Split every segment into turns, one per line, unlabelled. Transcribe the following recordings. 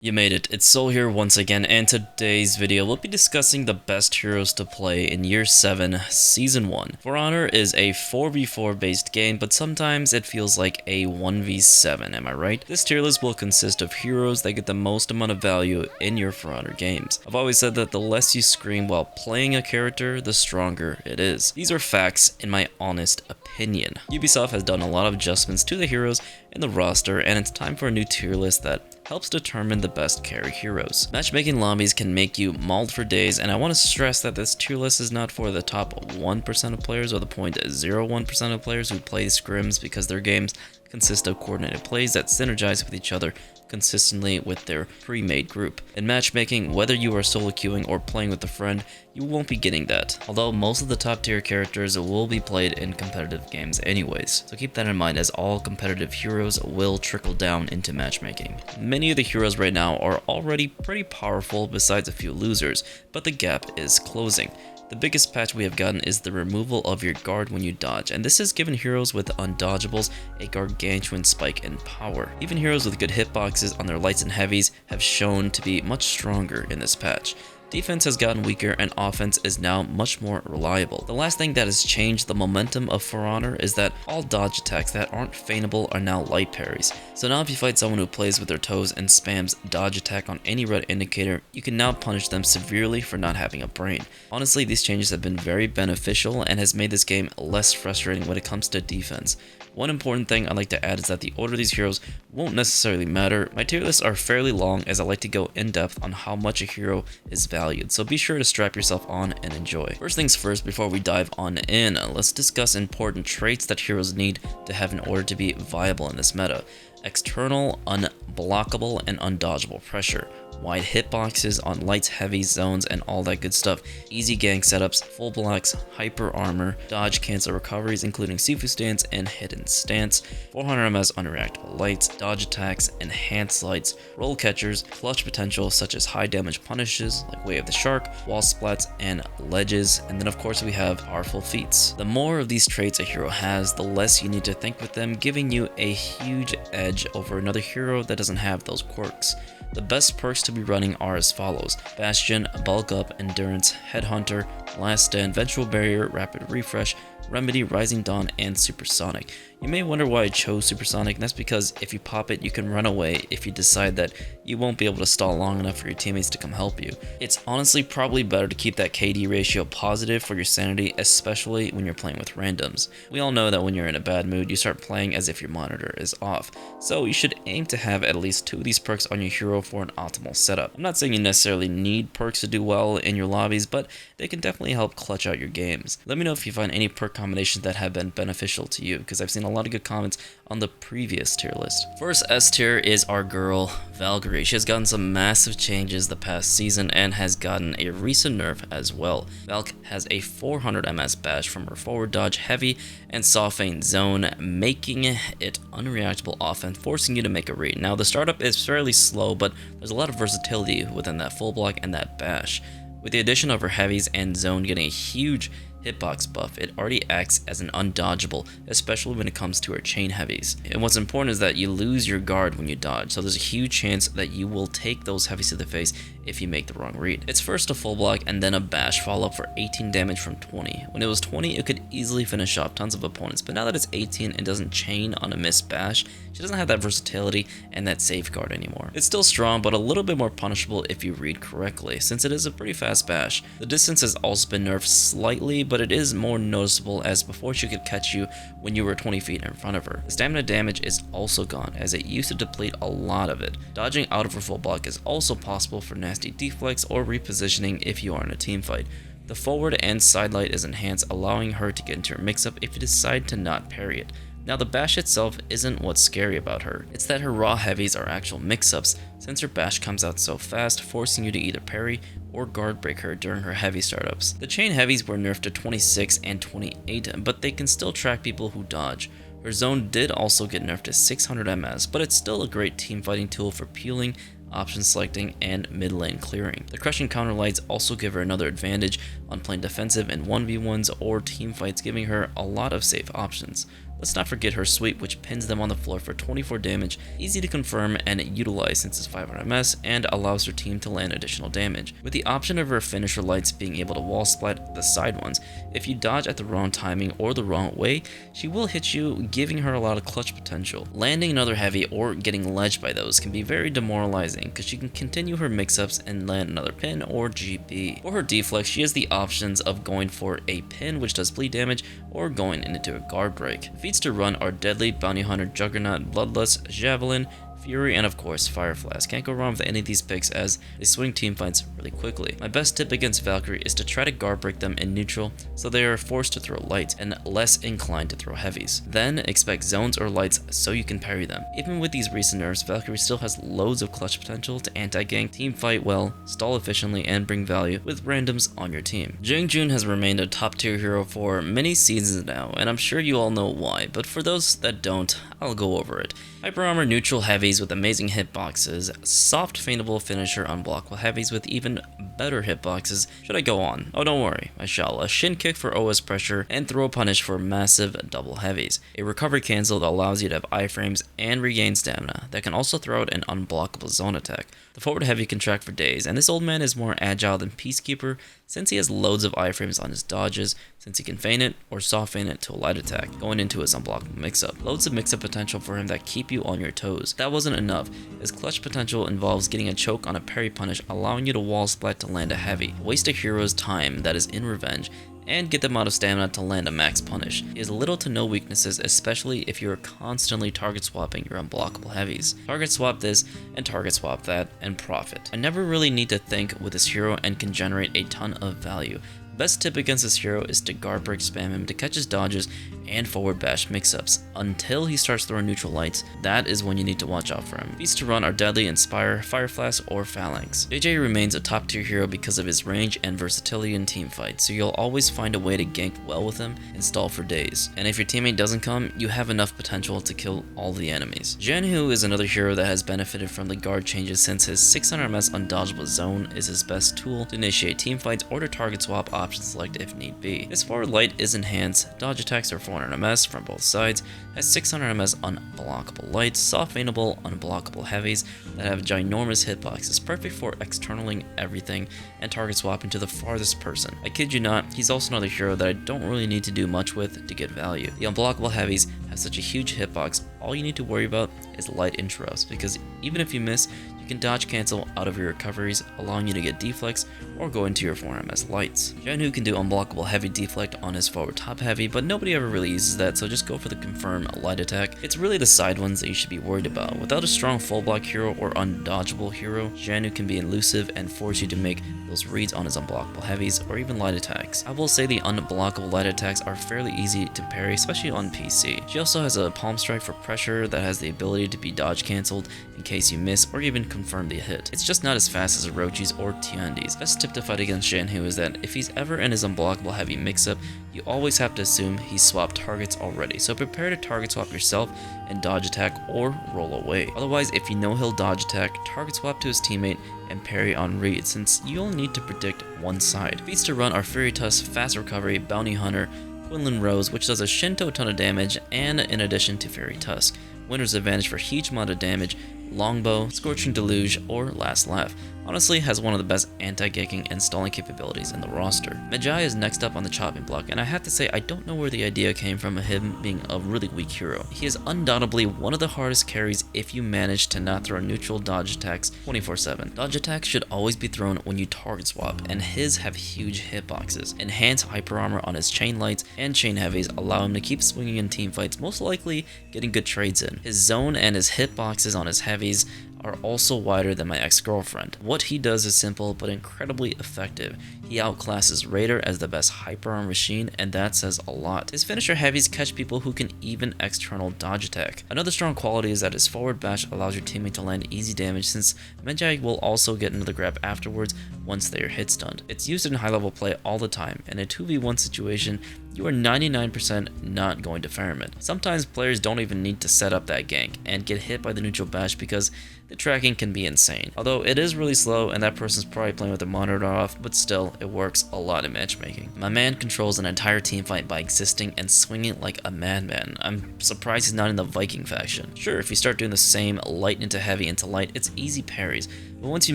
You made it, it's Sol here once again, and today's video we'll be discussing the best heroes to play in Year 7, Season 1. For Honor is a 4v4 based game, but sometimes it feels like a 1v7, am I right? This tier list will consist of heroes that get the most amount of value in your For Honor games. I've always said that the less you scream while playing a character, the stronger it is. These are facts in my honest opinion. Ubisoft has done a lot of adjustments to the heroes in the roster, and it's time for a new tier list that helps determine the best carry heroes. Matchmaking lobbies can make you mauled for days, and I want to stress that this tier list is not for the top 1% of players or the 0.01% of players who play scrims, because their games consist of coordinated plays that synergize with each other consistently with their pre-made group. In matchmaking, whether you are solo queuing or playing with a friend, you won't be getting that, although most of the top tier characters will be played in competitive games anyways, so keep that in mind, as all competitive heroes will trickle down into matchmaking. Many of the heroes right now are already pretty powerful besides a few losers, but the gap is closing. The biggest patch we have gotten is the removal of your guard when you dodge, and this has given heroes with undodgeables a gargantuan spike in power. Even heroes with good hitboxes on their lights and heavies have shown to be much stronger in this patch. Defense has gotten weaker and offense is now much more reliable. The last thing that has changed the momentum of For Honor is that all dodge attacks that aren't feightable are now light parries. So now if you fight someone who plays with their toes and spams dodge attack on any red indicator, you can now punish them severely for not having a brain. Honestly, these changes have been very beneficial and has made this game less frustrating when it comes to defense. One important thing I'd like to add is that the order of these heroes won't necessarily matter. My tier lists are fairly long, as I like to go in depth on how much a hero is valued, so be sure to strap yourself on and enjoy. First things first, before we dive on in, let's discuss important traits that heroes need to have in order to be viable in this meta. External, unblockable, and undodgeable pressure. Wide hitboxes on lights, heavy zones, and all that good stuff. Easy gank setups, full blocks, hyper armor, dodge cancel recoveries including Sifu stance and hidden stance, 400 ms unreactable lights, dodge attacks, enhanced lights, roll catchers, clutch potential such as high damage punishes like Way of the Shark, wall splats, and ledges, and then of course we have powerful feats. The more of these traits a hero has, the less you need to think with them, giving you a huge edge over another hero that doesn't have those quirks. The best perks to be running are as follows: Bastion, Bulk Up, Endurance, Headhunter, Last Stand, Vengeful Barrier, Rapid Refresh, Remedy, Rising Dawn, and Supersonic. You may wonder why I chose Supersonic, and that's because if you pop it, you can run away if you decide that you won't be able to stall long enough for your teammates to come help you. It's honestly probably better to keep that KD ratio positive for your sanity, especially when you're playing with randoms. We all know that when you're in a bad mood, you start playing as if your monitor is off, so you should aim to have at least 2 of these perks on your hero for an optimal setup. I'm not saying you necessarily need perks to do well in your lobbies, but they can definitely help clutch out your games. Let me know if you find any perk combinations that have been beneficial to you, because I've seen a lot of good comments on the previous tier list. First S tier is our girl Valkyrie. She has gotten some massive changes the past season and has gotten a recent nerf as well. Valk has a 400 ms bash from her forward dodge, heavy, and soft feint zone, making it unreactable offense, forcing you to make a read. Now the startup is fairly slow, but there's a lot of versatility within that full block and that bash. With the addition of her heavies and zone getting a huge hitbox buff, it already acts as an undodgeable, especially when it comes to her chain heavies. And what's important is that you lose your guard when you dodge, so there's a huge chance that you will take those heavies to the face if you make the wrong read. It's first a full block and then a bash follow up for 18 damage from 20. When it was 20, it could easily finish off tons of opponents, but now that it's 18 and doesn't chain on a missed bash, she doesn't have that versatility and that safeguard anymore. It's still strong, but a little bit more punishable if you read correctly, since it is a pretty fast bash. The distance has also been nerfed slightly, but it is more noticeable, as before she could catch you when you were 20 feet in front of her. The stamina damage is also gone, as it used to deplete a lot of it. Dodging out of her full block is also possible for nasty deflects or repositioning if you are in a team fight. The forward and side light is enhanced, allowing her to get into her mix-up if you decide to not parry it. Now the bash itself isn't what's scary about her, it's that her raw heavies are actual mix-ups, since her bash comes out so fast, forcing you to either parry or guard break her during her heavy startups. The chain heavies were nerfed to 26 and 28, but they can still track people who dodge. Her zone did also get nerfed to 600 ms, but it's still a great team fighting tool for peeling, option selecting, and mid lane clearing. The crushing counter lights also give her another advantage on playing defensive in 1v1s or team fights, giving her a lot of safe options. Let's not forget her sweep, which pins them on the floor for 24 damage, easy to confirm and utilize since it's 500 MS and allows her team to land additional damage. With the option of her finisher lights being able to wall splat the side ones, if you dodge at the wrong timing or the wrong way, she will hit you, giving her a lot of clutch potential. Landing another heavy or getting ledged by those can be very demoralizing because she can continue her mix-ups and land another pin or GB. For her deflex, she has the options of going for a pin which does bleed damage or going into a guard break. Feats to run are Deadly, Bounty Hunter, Juggernaut, Bloodlust, Javelin, Fury, and of course Fire Flask. Can't go wrong with any of these picks as they swing teamfights really quickly. My best tip against Valkyrie is to try to guard break them in neutral so they are forced to throw lights and less inclined to throw heavies. Then expect zones or lights so you can parry them. Even with these recent nerfs, Valkyrie still has loads of clutch potential to anti-gank, team fight well, stall efficiently, and bring value with randoms on your team. Jung has remained a top tier hero for many seasons now, and I'm sure you all know why, but for those that don't, I'll go over it. Hyper Armor neutral heavies with amazing hitboxes, soft feintable finisher unblockable heavies with even better hitboxes. Should I go on? Oh, don't worry, I shall. A shin kick for OS pressure and throw punish for massive double heavies. A recovery cancel that allows you to have iframes and regain stamina that can also throw out an unblockable zone attack. The forward heavy can track for days, and this old man is more agile than Peacekeeper since he has loads of iframes on his dodges, since he can feint it or soft feint it to a light attack, going into his unblockable mix-up. Loads of mix-up potential for him that keep you on your toes. That wasn't enough. His clutch potential involves getting a choke on a parry punish, allowing you to wall splat to land a heavy. Waste a hero's time that is in revenge, and get them out of stamina to land a max punish. He has little to no weaknesses, especially if you are constantly target swapping your unblockable heavies. Target swap this and target swap that and profit. I never really need to think with this hero and can generate a ton of value. Best tip against this hero is to guard break spam him to catch his dodges and forward bash mix-ups. Until he starts throwing neutral lights, that is when you need to watch out for him. Feats to run are Deadly, Inspire, Fire Flask, or Phalanx. Medjay remains a top tier hero because of his range and versatility in teamfights, so you'll always find a way to gank well with him and stall for days. And if your teammate doesn't come, you have enough potential to kill all the enemies. Zhanhu is another hero that has benefited from the guard changes since his 600 MS undodgeable zone is his best tool to initiate teamfights or to target swap option select if need be. His forward light is enhanced, dodge attacks are 400 MS from both sides, has 600 MS unblockable lights, soft feintable unblockable heavies that have ginormous hitboxes, perfect for externaling everything and target swapping to the farthest person. I kid you not, he's also another hero that I don't really need to do much with to get value. The unblockable heavies have such a huge hitbox, all you need to worry about is light interrupts, because even if you miss, you can dodge cancel out of your recoveries, allowing you to get deflex or go into your 4 MS lights. Zhanhu can do unblockable heavy deflect on his forward top heavy, but nobody ever really uses that, so just go for the confirmed light attack. It's really the side ones that you should be worried about. Without a strong full block hero or undodgeable hero, Zhanhu can be elusive and force you to make those reads on his unblockable heavies or even light attacks. I will say the unblockable light attacks are fairly easy to parry, especially on PC. She also has a palm strike for pressure that has the ability to be dodge cancelled in case you miss or even confirm the hit. It's just not as fast as Orochi's or Tiandi's. Best tip to fight against Zhanhu is that if he's ever in his unblockable heavy mix-up, you always have to assume he's swapped targets already, so prepare to target swap yourself and dodge attack or roll away. Otherwise, if you know he'll dodge attack, target swap to his teammate and parry on read, since you only need to predict one side. Feats to run are Fury Tusk, Fast Recovery, Bounty Hunter, Quinlan Rose, which does a Shinto ton of damage, and in addition to Fury Tusk, Winner's Advantage for huge amount of damage, Longbow, Scorching Deluge, or Last Laugh. Honestly, has one of the best anti-ganking and stalling capabilities in the roster. Medjay is next up on the chopping block, and I have to say I don't know where the idea came from of him being a really weak hero. He is undoubtedly one of the hardest carries if you manage to not throw neutral dodge attacks 24/7. Dodge attacks should always be thrown when you target swap, and his have huge hitboxes. Enhanced hyper armor on his chain lights and chain heavies allow him to keep swinging in teamfights, most likely getting good trades in. His zone and his hitboxes on his heavies are also wider than my ex-girlfriend. What he does is simple but incredibly effective. He outclasses Raider as the best hyper armor machine, and that says a lot. His finisher heavies catch people who can even external dodge attack. Another strong quality is that his forward bash allows your teammate to land easy damage, since Medjay will also get another grab afterwards once they are hit stunned. It's used in high level play all the time. In a 2v1 situation, you are 99% not going to farm it. Sometimes players don't even need to set up that gank and get hit by the neutral bash because the tracking can be insane. Although it is really slow and that person's probably playing with their monitor off, but still, it works a lot in matchmaking. My man controls an entire teamfight by existing and swinging like a madman. I'm surprised he's not in the Viking faction. Sure, if you start doing the same light into heavy into light, it's easy parries. But once you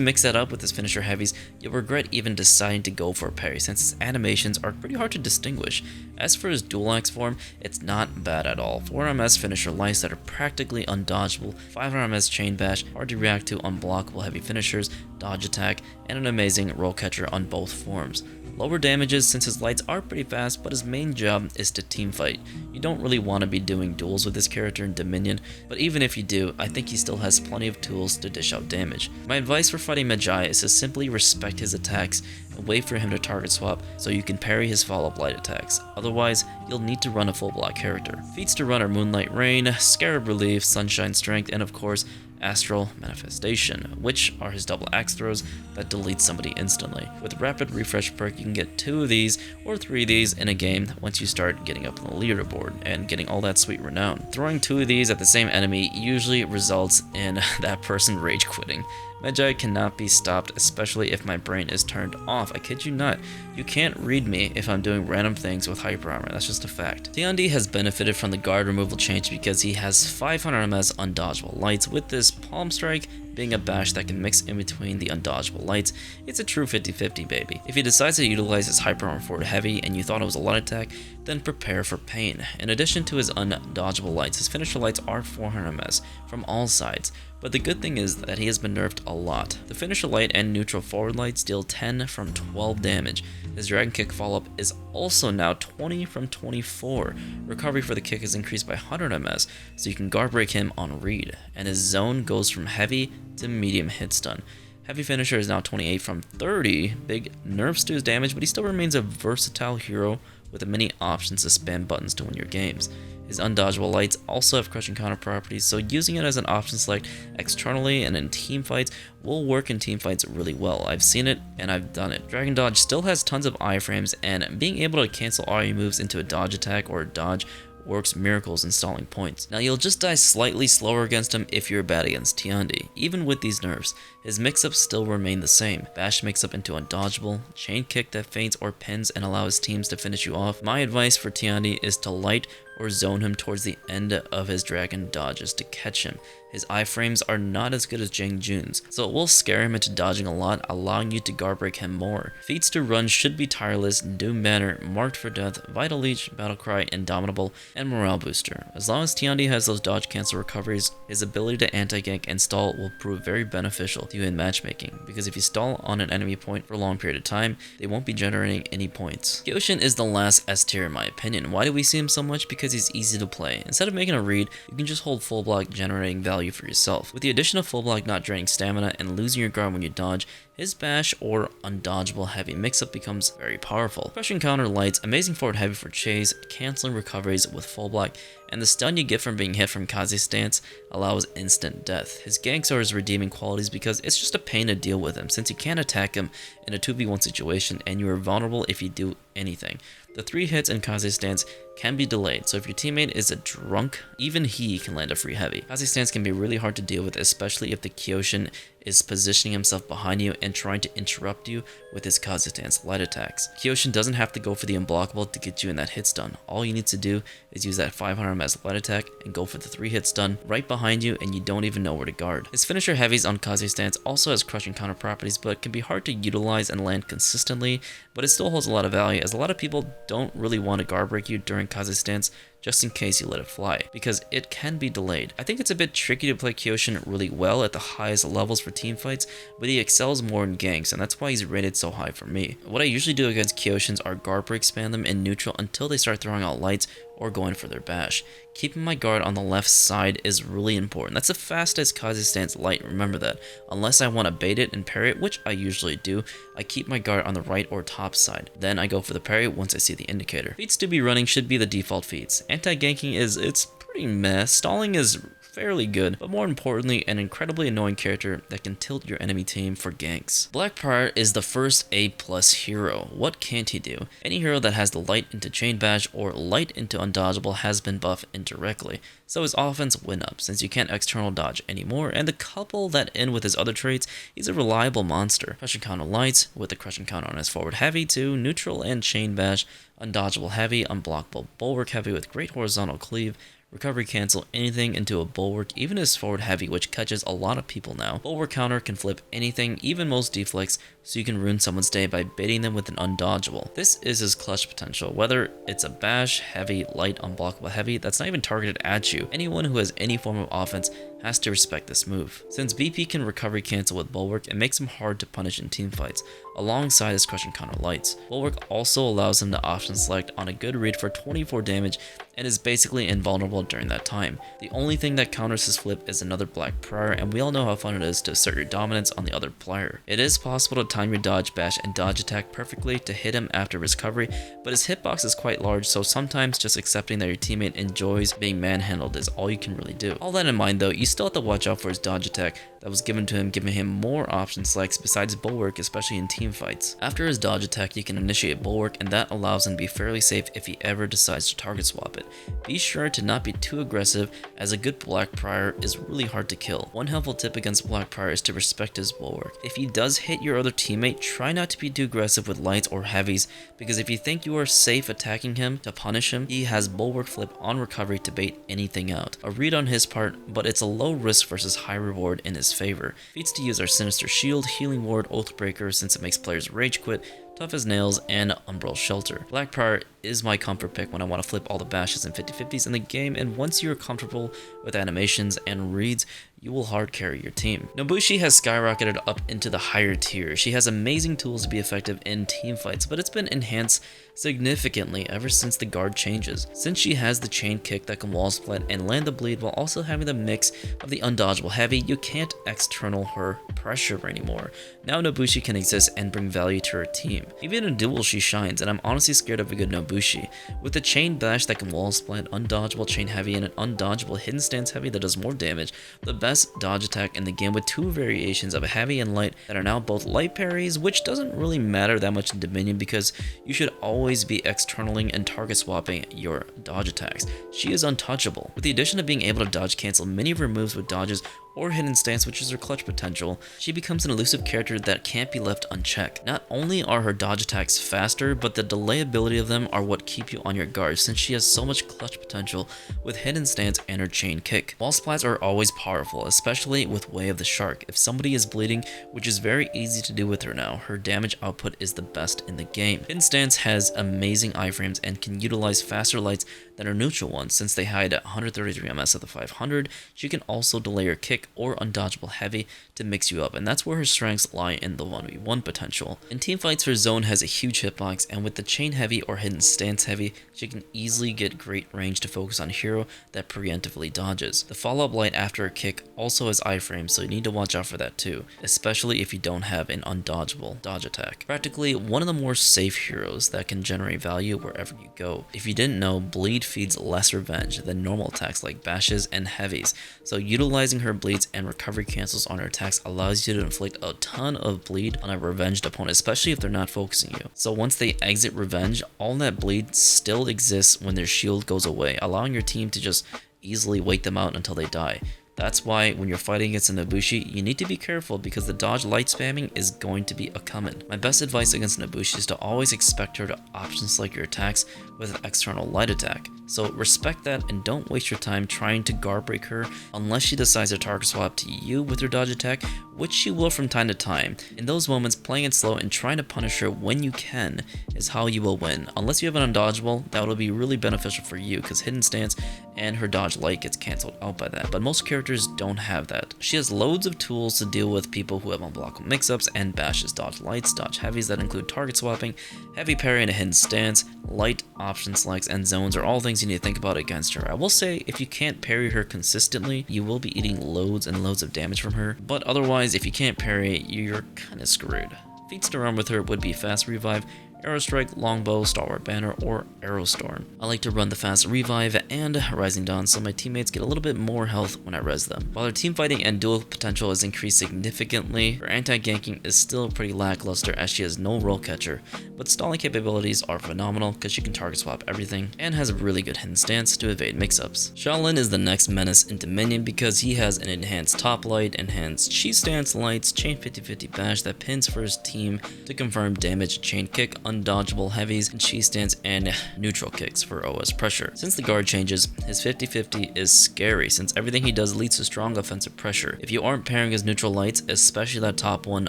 mix that up with his finisher heavies, you'll regret even deciding to go for a parry, since his animations are pretty hard to distinguish. As for his dual axe form, it's not bad at all. 400ms finisher lights that are practically undodgeable, 500ms chain bash, hard to react to unblockable heavy finishers, dodge attack, and an amazing roll catcher on both forms. Lower damages since his lights are pretty fast, but his main job is to teamfight. You don't really want to be doing duels with this character in Dominion, but even if you do, I think he still has plenty of tools to dish out damage. My advice for fighting Medjay is to simply respect his attacks and wait for him to target swap so you can parry his follow-up light attacks. Otherwise, you'll need to run a full block character. Feats to run are Moonlight Rain, Scarab Relief, Sunshine Strength, and of course, Astral Manifestation, which are his double axe throws that delete somebody instantly. With Rapid Refresh perk, you can get 2 of these or 3 of these in a game once you start getting up on the leaderboard and getting all that sweet renown. Throwing 2 of these at the same enemy usually results in that person rage quitting. Medjay cannot be stopped, especially if my brain is turned off. I kid you not. You can't read me if I'm doing random things with hyper armor, that's just a fact. Tiandi has benefited from the guard removal change because he has 500 ms undodgeable lights, with this palm strike being a bash that can mix in between the undodgeable lights. It's a true 50-50 baby. If he decides to utilize his hyper armor for heavy and you thought it was a light attack, then prepare for pain. In addition to his undodgeable lights, his finisher lights are 400 ms from all sides. But the good thing is that he has been nerfed a lot. The finisher light and neutral forward lights deal 10 from 12 damage. His dragon kick follow-up is also now 20 from 24. Recovery for the kick is increased by 100 ms, so you can guard break him on read. And his zone goes from heavy to medium hit stun. Heavy finisher is now 28 from 30. Big nerfs to his damage, but he still remains a versatile hero with many options to spam buttons to win your games. His undodgeable lights also have crushing counter properties, so using it as an option select externally and in team fights will work in team fights really well. I've seen it and I've done it. Dragon dodge still has tons of iframes, and being able to cancel all your moves into a dodge attack or a dodge works miracles in stalling points. Now you'll just die slightly slower against him if you're bad against Tiandi. Even with these nerfs, his mix-ups still remain the same. Bash mix-up into undodgeable, chain kick that feints or pins and allows teams to finish you off. My advice for Tiandi is to light or zone him towards the end of his dragon dodges to catch him. His iframes are not as good as Jang Jun's, so it will scare him into dodging a lot, allowing you to guard break him more. Feats to run should be Tireless, Doom Banner, Marked for Death, Vital Leech, Battlecry, Indomitable, and Morale Booster. As long as Tiandi has those dodge cancel recoveries, his ability to anti-gank and stall will prove very beneficial to you in matchmaking, because if you stall on an enemy point for a long period of time, they won't be generating any points. Kyoshin is the last S tier in my opinion. Why do we see him so much? Because he's easy to play. Instead of making a read, you can just hold full block, generating value for yourself. With the addition of full block not draining stamina and losing your guard when you dodge, his bash or undodgeable heavy mix-up becomes very powerful. Crushing counter lights, amazing forward heavy for chase, canceling recoveries with full block, and the stun you get from being hit from Kaze stance allows instant death. His ganks are his redeeming qualities because it's just a pain to deal with him, since you can't attack him in a 2v1 situation and you are vulnerable if you do anything. The 3 hits in Kaze stance can be delayed, so if your teammate is a drunk, even he can land a free heavy. Kaze stance can be really hard to deal with, especially if the Kyoshin is positioning himself behind you and trying to interrupt you with his Kaze stance light attacks. Kyoshin doesn't have to go for the unblockable to get you in that hit stun. All you need to do is use that 500 ms light attack and go for the 3 hit stun right behind you, and you don't even know where to guard. His finisher heavies on Kaze stance also has crushing counter properties, but can be hard to utilize and land consistently, but it still holds a lot of value, as a lot of people don't really want to guard break you during Kaze stance just in case you let it fly, because it can be delayed. I think it's a bit tricky to play Kyoshin really well at the highest levels for team fights, but he excels more in ganks, and that's why he's rated so high for me. What I usually do against Kyoshins are guard break spam them in neutral until they start throwing out lights or going for their bash. Keeping my guard on the left side is really important. That's the fastest Kaze stance light, remember that. Unless I want to bait it and parry it, which I usually do, I keep my guard on the right or top side. Then I go for the parry once I see the indicator. Feats to be running should be the default feats. Anti-ganking it's pretty meh. Stalling is fairly good, but more importantly, an incredibly annoying character that can tilt your enemy team for ganks. Black Prior is the first A+ hero. What can't he do? Any hero that has the light into chain bash or light into undodgeable has been buffed indirectly, so his offense went up since you can't external dodge anymore, and the couple that in with his other traits, he's a reliable monster. Crushing counter lights, with the crushing counter on his forward heavy to neutral and chain bash, undodgeable heavy, unblockable bulwark heavy with great horizontal cleave, recovery cancel anything into a bulwark, even his forward heavy, which catches a lot of people now. Bulwark counter can flip anything, even most deflects, so you can ruin someone's day by baiting them with an undodgeable. This is his clutch potential, whether it's a bash, heavy, light, unblockable heavy that's not even targeted at you. Anyone who has any form of offense has to respect this move. Since BP can recovery cancel with bulwark, it makes him hard to punish in teamfights, alongside his crushing counter lights. Bulwark also allows him to option select on a good read for 24 damage and is basically invulnerable during that time. The only thing that counters his flip is another Black Prior, and we all know how fun it is to assert your dominance on the other player. It is possible to time your dodge bash and dodge attack perfectly to hit him after recovery, but his hitbox is quite large, so sometimes just accepting that your teammate enjoys being manhandled is all you can really do. All that in mind though, you still have to watch out for his dodge attack that was given to him, giving him more option selects besides bulwark, especially in team fights. After his dodge attack, you can initiate bulwark, and that allows him to be fairly safe if he ever decides to target swap it. Be sure to not be too aggressive, as a good Black Prior is really hard to kill. One helpful tip against Black Prior is to respect his bulwark. If he does hit your other teammate, try not to be too aggressive with lights or heavies, because if you think you are safe attacking him to punish him, he has bulwark flip on recovery to bait anything out. A read on his part, but it's a low risk versus high reward in his favor. Feats to use are Sinister Shield, Healing Ward, Oathbreaker since it makes players rage quit, Tough as Nails, and Umbral Shelter. Black Prior is my comfort pick when I want to flip all the bashes and 50-50s in the game, and once you're comfortable with animations and reads, you will hard carry your team. Nobushi has skyrocketed up into the higher tier. She has amazing tools to be effective in team fights, but it's been enhanced significantly ever since the guard changes. Since she has the chain kick that can wall split and land the bleed while also having the mix of the undodgeable heavy, you can't external her pressure anymore. Now Nobushi can exist and bring value to her team. Even in duel she shines, and I'm honestly scared of a good Nobushi. With the chain bash that can wall split, undodgeable chain heavy, and an undodgeable hidden stance heavy that does more damage, the best dodge attack in the game with two variations of heavy and light that are now both light parries, which doesn't really matter that much in Dominion because you should always be externaling and target swapping your dodge attacks. She is untouchable. With the addition of being able to dodge cancel many of her moves with dodges or hidden stance, which is her clutch potential, she becomes an elusive character that can't be left unchecked. Not only are her dodge attacks faster, but the delayability of them are what keep you on your guard since she has so much clutch potential with hidden stance and her chain kick. Wall splats are always powerful, especially with Way of the Shark. If somebody is bleeding, which is very easy to do with her now, her damage output is the best in the game. Hidden stance has amazing iframes and can utilize faster lights than her neutral ones since they hide at 133 ms at the 500. She can also delay her kick or undodgeable heavy to mix you up, and that's where her strengths lie in the 1v1 potential. In teamfights, her zone has a huge hitbox, and with the chain heavy or hidden stance heavy, she can easily get great range to focus on a hero that preemptively dodges. The follow-up light after a kick also has iframes, so you need to watch out for that too, especially if you don't have an undodgeable dodge attack. Practically one of the more safe heroes that can generate value wherever you go. If you didn't know, bleed feeds less revenge than normal attacks like bashes and heavies, so utilizing her bleeds and recovery cancels on her attacks allows you to inflict a ton of bleed on a revenged opponent, especially if they're not focusing you. So once they exit revenge, all that bleed still exists when their shield goes away, allowing your team to just easily wait them out until they die. That's why when you're fighting against a Nobushi, you need to be careful because the dodge light spamming is going to be a coming. My best advice against Nobushi is to always expect her to option select your attacks with an external light attack. So respect that and don't waste your time trying to guard break her unless she decides to target swap to you with her dodge attack, which she will from time to time. In those moments, playing it slow and trying to punish her when you can is how you will win. Unless you have an undodgeable, that will be really beneficial for you because hidden stance and her dodge light gets cancelled out by that, but most characters don't have that. She has loads of tools to deal with people who have unblockable mix-ups and bashes, dodge lights, dodge heavies that include target swapping, heavy parry and a hidden stance, light option selects, and zones are all things you need to think about against her. I will say if you can't parry her consistently, you will be eating loads and loads of damage from her, but otherwise if you can't parry, you're kinda screwed. Feats to run with her would be fast revive, Arrow Strike, Longbow, Stalwart Banner, or Arrow Storm. I like to run the fast Revive and Rising Dawn so my teammates get a little bit more health when I res them. While their team fighting and duel potential is increased significantly, her anti-ganking is still pretty lackluster as she has no roll catcher, but stalling capabilities are phenomenal because she can target swap everything and has a really good hidden stance to evade mix-ups. Shaolin is the next menace in Dominion because he has an enhanced top light, enhanced cheese stance lights, chain 50-50 bash that pins for his team to confirm damage, chain kick, undodgeable heavies, and cheese stance and neutral kicks for OS pressure. Since the guard changes, his 50-50 is scary since everything he does leads to strong offensive pressure. If you aren't pairing his neutral lights, especially that top one,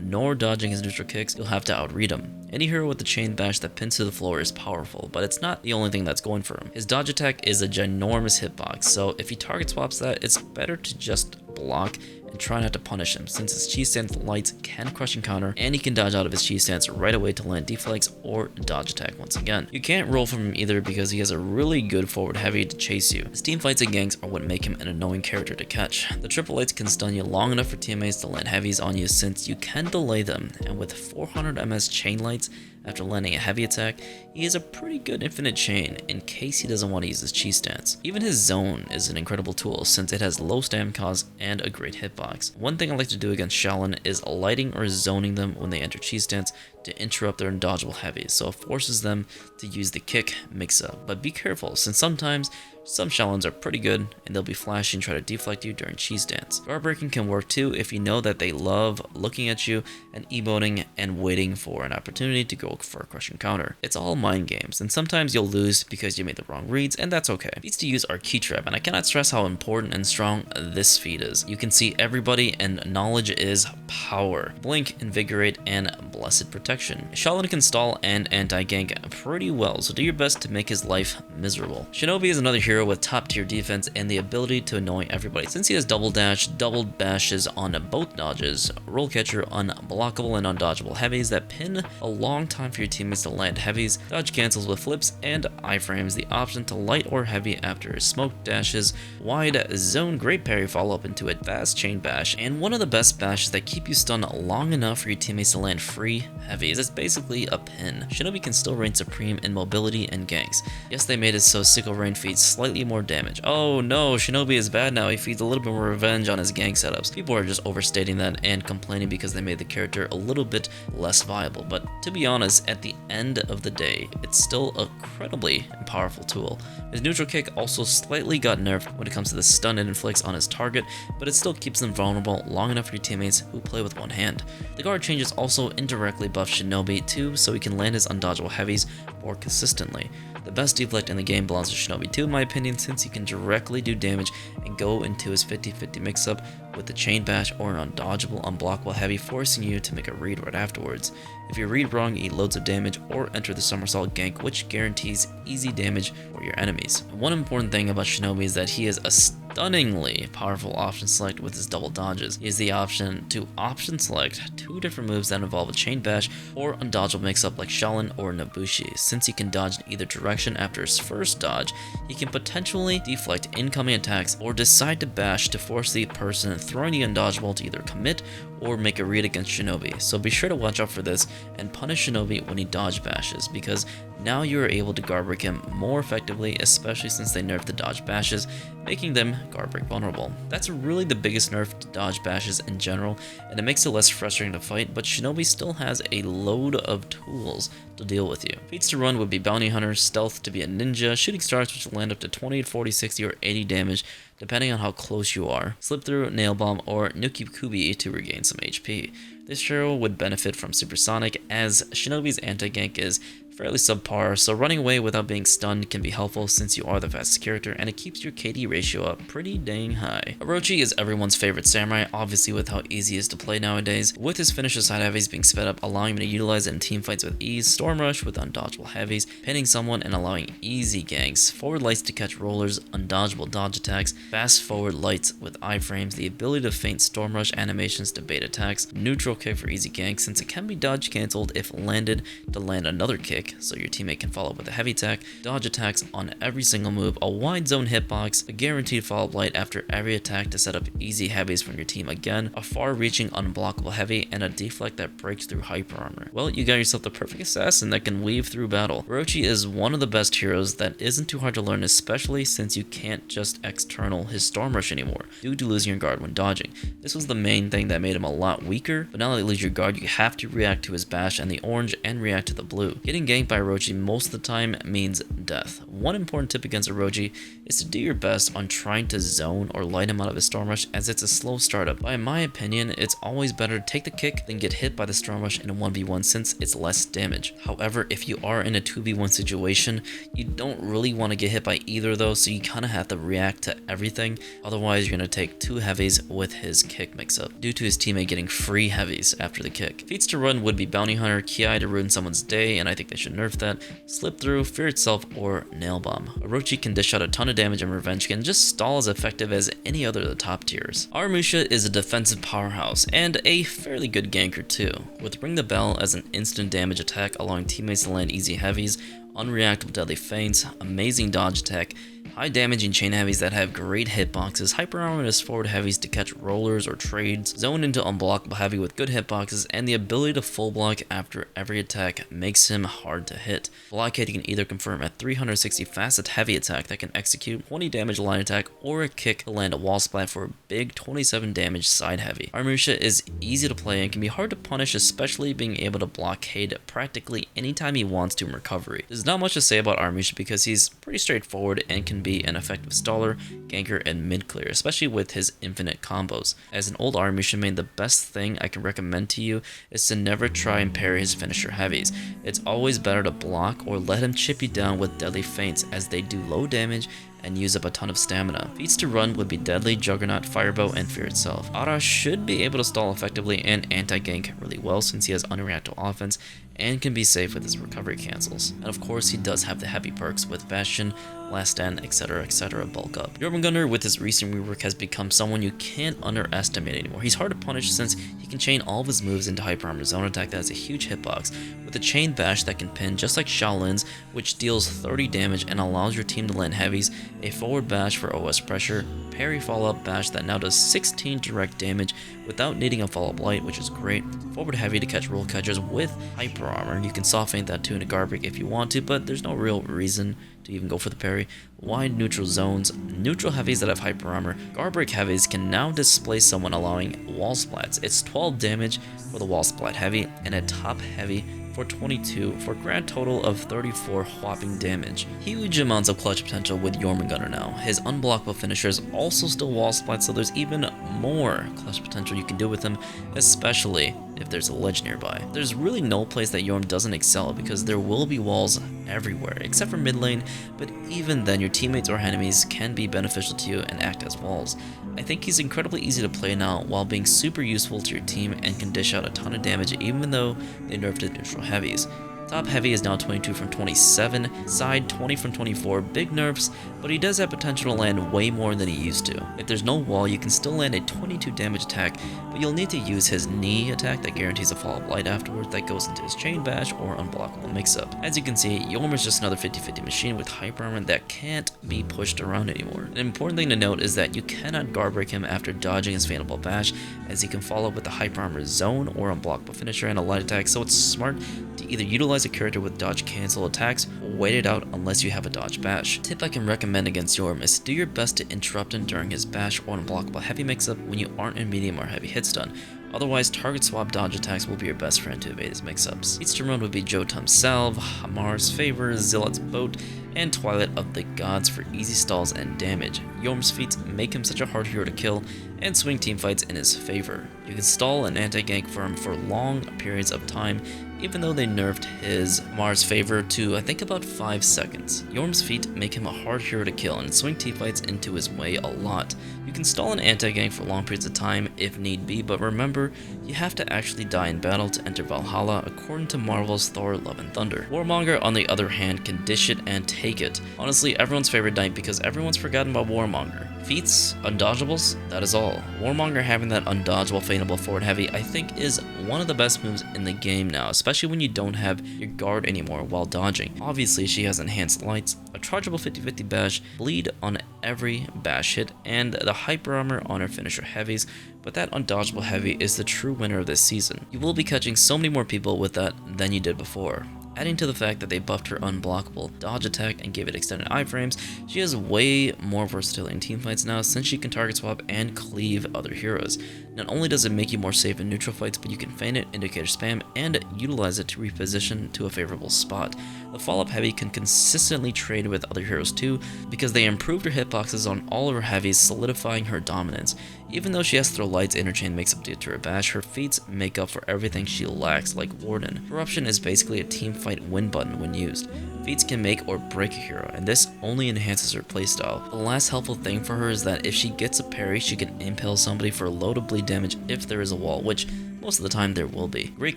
nor dodging his neutral kicks, you'll have to outread him. Any hero with the chain bash that pins to the floor is powerful, but it's not the only thing that's going for him. His dodge attack is a ginormous hitbox, so if he target swaps that, it's better to just block and try not to punish him, since his cheese stance lights can crush and counter, and he can dodge out of his cheese stance right away to land deflex or dodge attack once again. You can't roll from him either because he has a really good forward heavy to chase you. His team fights and ganks are what make him an annoying character to catch. The triple lights can stun you long enough for teammates to land heavies on you since you can delay them, and with 400 MS chain lights, after landing a heavy attack, he is a pretty good infinite chain in case he doesn't want to use his cheese stance. Even his zone is an incredible tool since it has low stam cost and a great hitbox. One thing I like to do against Shaolin is lighting or zoning them when they enter cheese stance to interrupt their undodgeable heavies, so it forces them to use the kick mix-up. But be careful, since sometimes some Shaolins are pretty good and they'll be flashy and try to deflect you during cheese dance. Guard breaking can work too if you know that they love looking at you and emoting and waiting for an opportunity to go for a crushing counter. It's all mind games, and sometimes you'll lose because you made the wrong reads, and that's okay. Feats to use are key trap, and I cannot stress how important and strong this feat is. You can see everybody, and knowledge is power. Blink, invigorate, and blessed protection. Shaolin can stall and anti-gank pretty well, so do your best to make his life miserable. Shinobi is another hero with top tier defense and the ability to annoy everybody. Since he has double dash, double bashes on both dodges, roll catcher, unblockable and undodgeable heavies that pin a long time for your teammates to land heavies, dodge cancels with flips, and iframes the option to light or heavy after his smoke dashes, wide zone great parry follow up into a fast chain bash, and one of the best bashes that keep you stunned long enough for your teammates to land free heavies. It's basically a pin. Shinobi can still reign supreme in mobility and ganks. Yes, they made it so sickle rain feeds slightly more damage. Oh no, Shinobi is bad now. He feeds a little bit more revenge on his gank setups. People are just overstating that and complaining because they made the character a little bit less viable, but to be honest, at the end of the day, it's still a incredibly powerful tool. His neutral kick also slightly got nerfed when it comes to the stun it inflicts on his target, but it still keeps them vulnerable long enough for your teammates who play with one hand. The guard changes also indirectly buff Shinobi too, so he can land his undodgeable heavies more consistently. The best deflect in the game belongs to Shinobi too, in my opinion, since he can directly do damage and go into his 50-50 mix-up with the chain bash or an undodgeable, unblockable heavy, forcing you to make a read right afterwards. If you read wrong, you eat loads of damage or enter the somersault gank, which guarantees easy damage for your enemies. One important thing about Shinobi is that he is a stunningly powerful option select with his double dodges. He has the option to option select two different moves that involve a chain bash or undodgeable mix-up like Shaolin or Nobushi. Since he can dodge in either direction after his first dodge, he can potentially deflect incoming attacks or decide to bash to force the person throwing the undodgeable to either commit or make a read against Shinobi. So be sure to watch out for this and punish Shinobi when he dodge bashes, because now you are able to guard break him more effectively, especially since they nerfed the dodge bashes, making them guard break vulnerable. That's really the biggest nerf to dodge bashes in general, and it makes it less frustrating to fight, but Shinobi still has a load of tools to deal with you. Feats to run would be Bounty Hunter, Stealth to be a ninja, Shooting Stars which will land up to 20, 40, 60, or 80 damage depending on how close you are, Slip Through, Nail Bomb, or Nuki Kubi to regain some HP. This hero would benefit from Supersonic, as Shinobi's anti-gank is fairly subpar, so running away without being stunned can be helpful since you are the fastest character, and it keeps your KD ratio up pretty dang high. Orochi is everyone's favorite samurai, obviously with how easy he is to play nowadays, with his finisher side heavies being sped up, allowing him to utilize it in team fights with ease, Storm Rush with undodgeable heavies, pinning someone and allowing easy ganks, forward lights to catch rollers, undodgeable dodge attacks, fast forward lights with iframes, the ability to feint Storm Rush animations to bait attacks, neutral kick for easy ganks since it can be dodge cancelled if landed to land another kick, kick, so your teammate can follow up with a heavy attack, dodge attacks on every single move, a wide zone hitbox, a guaranteed follow-up light after every attack to set up easy heavies from your team again, a far-reaching unblockable heavy, and a deflect that breaks through hyper armor. Well, you got yourself the perfect assassin that can weave through battle. Orochi is one of the best heroes that isn't too hard to learn, especially since you can't just external his storm rush anymore, due to losing your guard when dodging. This was the main thing that made him a lot weaker, but now that you lose your guard, you have to react to his bash and the orange and react to the blue. Getting ganked by Orochi most of the time means death. One important tip against Orochi is to do your best on trying to zone or light him out of his storm rush, as it's a slow startup. But in my opinion, it's always better to take the kick than get hit by the storm rush in a 1v1 since it's less damage. However, if you are in a 2v1 situation, you don't really want to get hit by either of those, so you kind of have to react to everything. Otherwise, you're going to take 2 heavies with his kick mix-up, due to his teammate getting free heavies after the kick. Feats to run would be Bounty Hunter, Ki to ruin someone's day, and I think they should nerf that, Slip Through, Fear Itself, or Nail Bomb. Orochi can dish out a ton of damage, and Revenge can just stall as effective as any other of the top tiers. Aramusha is a defensive powerhouse, and a fairly good ganker too, with Ring the Bell as an instant damage attack, allowing teammates to land easy heavies, unreactable deadly feints, amazing dodge attack, high damaging chain heavies that have great hitboxes, hyper armor as forward heavies to catch rollers or trades, zone into unblockable heavy with good hitboxes, and the ability to full block after every attack makes him hard to hit. Blockade can either confirm a 360 facet heavy attack that can execute 20 damage line attack, or a kick to land a wall splat for a big 27 damage side heavy. Aramusha is easy to play and can be hard to punish, especially being able to blockade practically anytime he wants to in recovery. There's not much to say about Aramusha because he's pretty straightforward and can be an effective staller, ganker, and mid-clear, especially with his infinite combos. As an old Aramusha main, the best thing I can recommend to you is to never try and parry his finisher heavies. It's always better to block or let him chip you down with deadly feints, as they do low damage and use up a ton of stamina. Feats to run would be Deadly, Juggernaut, Firebow, and Fear Itself. Ara should be able to stall effectively and anti-gank really well since he has unreactable offense and can be safe with his recovery cancels. And of course, he does have the heavy perks with Bastion, Last Stand, etc, bulk up. Jorm with his recent rework has become someone you can't underestimate anymore. He's hard to punish since he can chain all of his moves into hyper armor zone attack that has a huge hitbox, with a chain bash that can pin just like Shaolin's, which deals 30 damage and allows your team to land heavies, a forward bash for OS pressure, parry follow-up bash that now does 16 direct damage without needing a follow-up light, which is great, forward heavy to catch roll catchers with hyper armor. You can soft feint that too into guard break if you want to, but there's no real reason to even go for the parry. Wide neutral zones, neutral heavies that have hyper armor, guard break heavies can now displace someone, allowing wall splats. It's 12 damage for the wall splat heavy and a top heavy for 22 for a grand total of 34 whopping damage. Huge amounts of clutch potential with Jormungandr now. His unblockable finishers also still wall splat, so there's even more clutch potential you can do with him, especially if there's a ledge nearby. There's really no place that Jorm doesn't excel, because there will be walls everywhere except for mid lane, but even then your teammates or enemies can be beneficial to you and act as walls. I think he's incredibly easy to play now while being super useful to your team and can dish out a ton of damage even though they nerfed his neutral heavies. Top heavy is now 22 from 27, side 20 from 24, big nerfs, but he does have potential to land way more than he used to. If there's no wall, you can still land a 22 damage attack, but you'll need to use his knee attack that guarantees a follow-up light afterwards that goes into his chain bash or unblockable mix-up. As you can see, Jorm is just another 50-50 machine with hyper armor that can't be pushed around anymore. An important thing to note is that you cannot guard break him after dodging his faintable bash, as he can follow up with a hyper armor zone or unblockable finisher and a light attack, so it's smart to either utilize a character with dodge cancel attacks or wait it out unless you have a dodge bash. Tip I can recommend against Jorm is to do your best to interrupt him during his bash or unblockable heavy mix-up when you aren't in medium or heavy hit stun. Otherwise, target swap dodge attacks will be your best friend to evade his mix-ups. Feats to run would be Jotun's Salve, Hamar's Favor, Zealot's Boat, and Twilight of the Gods for easy stalls and damage. Jorm's feats make him such a hard hero to kill and swing teamfights in his favor. You can stall and anti-gank for him for long periods of time, even though they nerfed his Mars Favor to I think about 5 seconds. Jorm's feet make him a hard hero to kill and swing teamfights into his way a lot. You can stall an anti-gank for long periods of time if need be, but remember, you have to actually die in battle to enter Valhalla according to Marvel's Thor Love and Thunder. Warmonger, on the other hand, can dish it and take it. Honestly, everyone's favorite knight because everyone's forgotten about Warmonger. Feats, undodgeables, that is all. Warmonger having that undodgeable feintable forward heavy I think is one of the best moves in the game now, especially when you don't have your guard anymore while dodging. Obviously she has enhanced lights, a chargeable 50-50 bash, bleed on every bash hit, and the hyper armor on her finisher heavies, but that undodgeable heavy is the true winner of this season. You will be catching so many more people with that than you did before. Adding to the fact that they buffed her unblockable dodge attack and gave it extended iframes, she has way more versatility in teamfights now since she can target swap and cleave other heroes. Not only does it make you more safe in neutral fights, but you can feint it, indicator spam, and utilize it to reposition to a favorable spot. The follow-up heavy can consistently trade with other heroes too, because they improved her hitboxes on all of her heavies, solidifying her dominance. Even though she has throw lights, interchain makes up due to her bash, her feats make up for everything she lacks, like Warden. Corruption is basically a teamfight win button when used. Feats can make or break a hero, and this only enhances her playstyle. The last helpful thing for her is that if she gets a parry, she can impale somebody for a load of bleed damage if there is a wall, which most of the time there will be. Great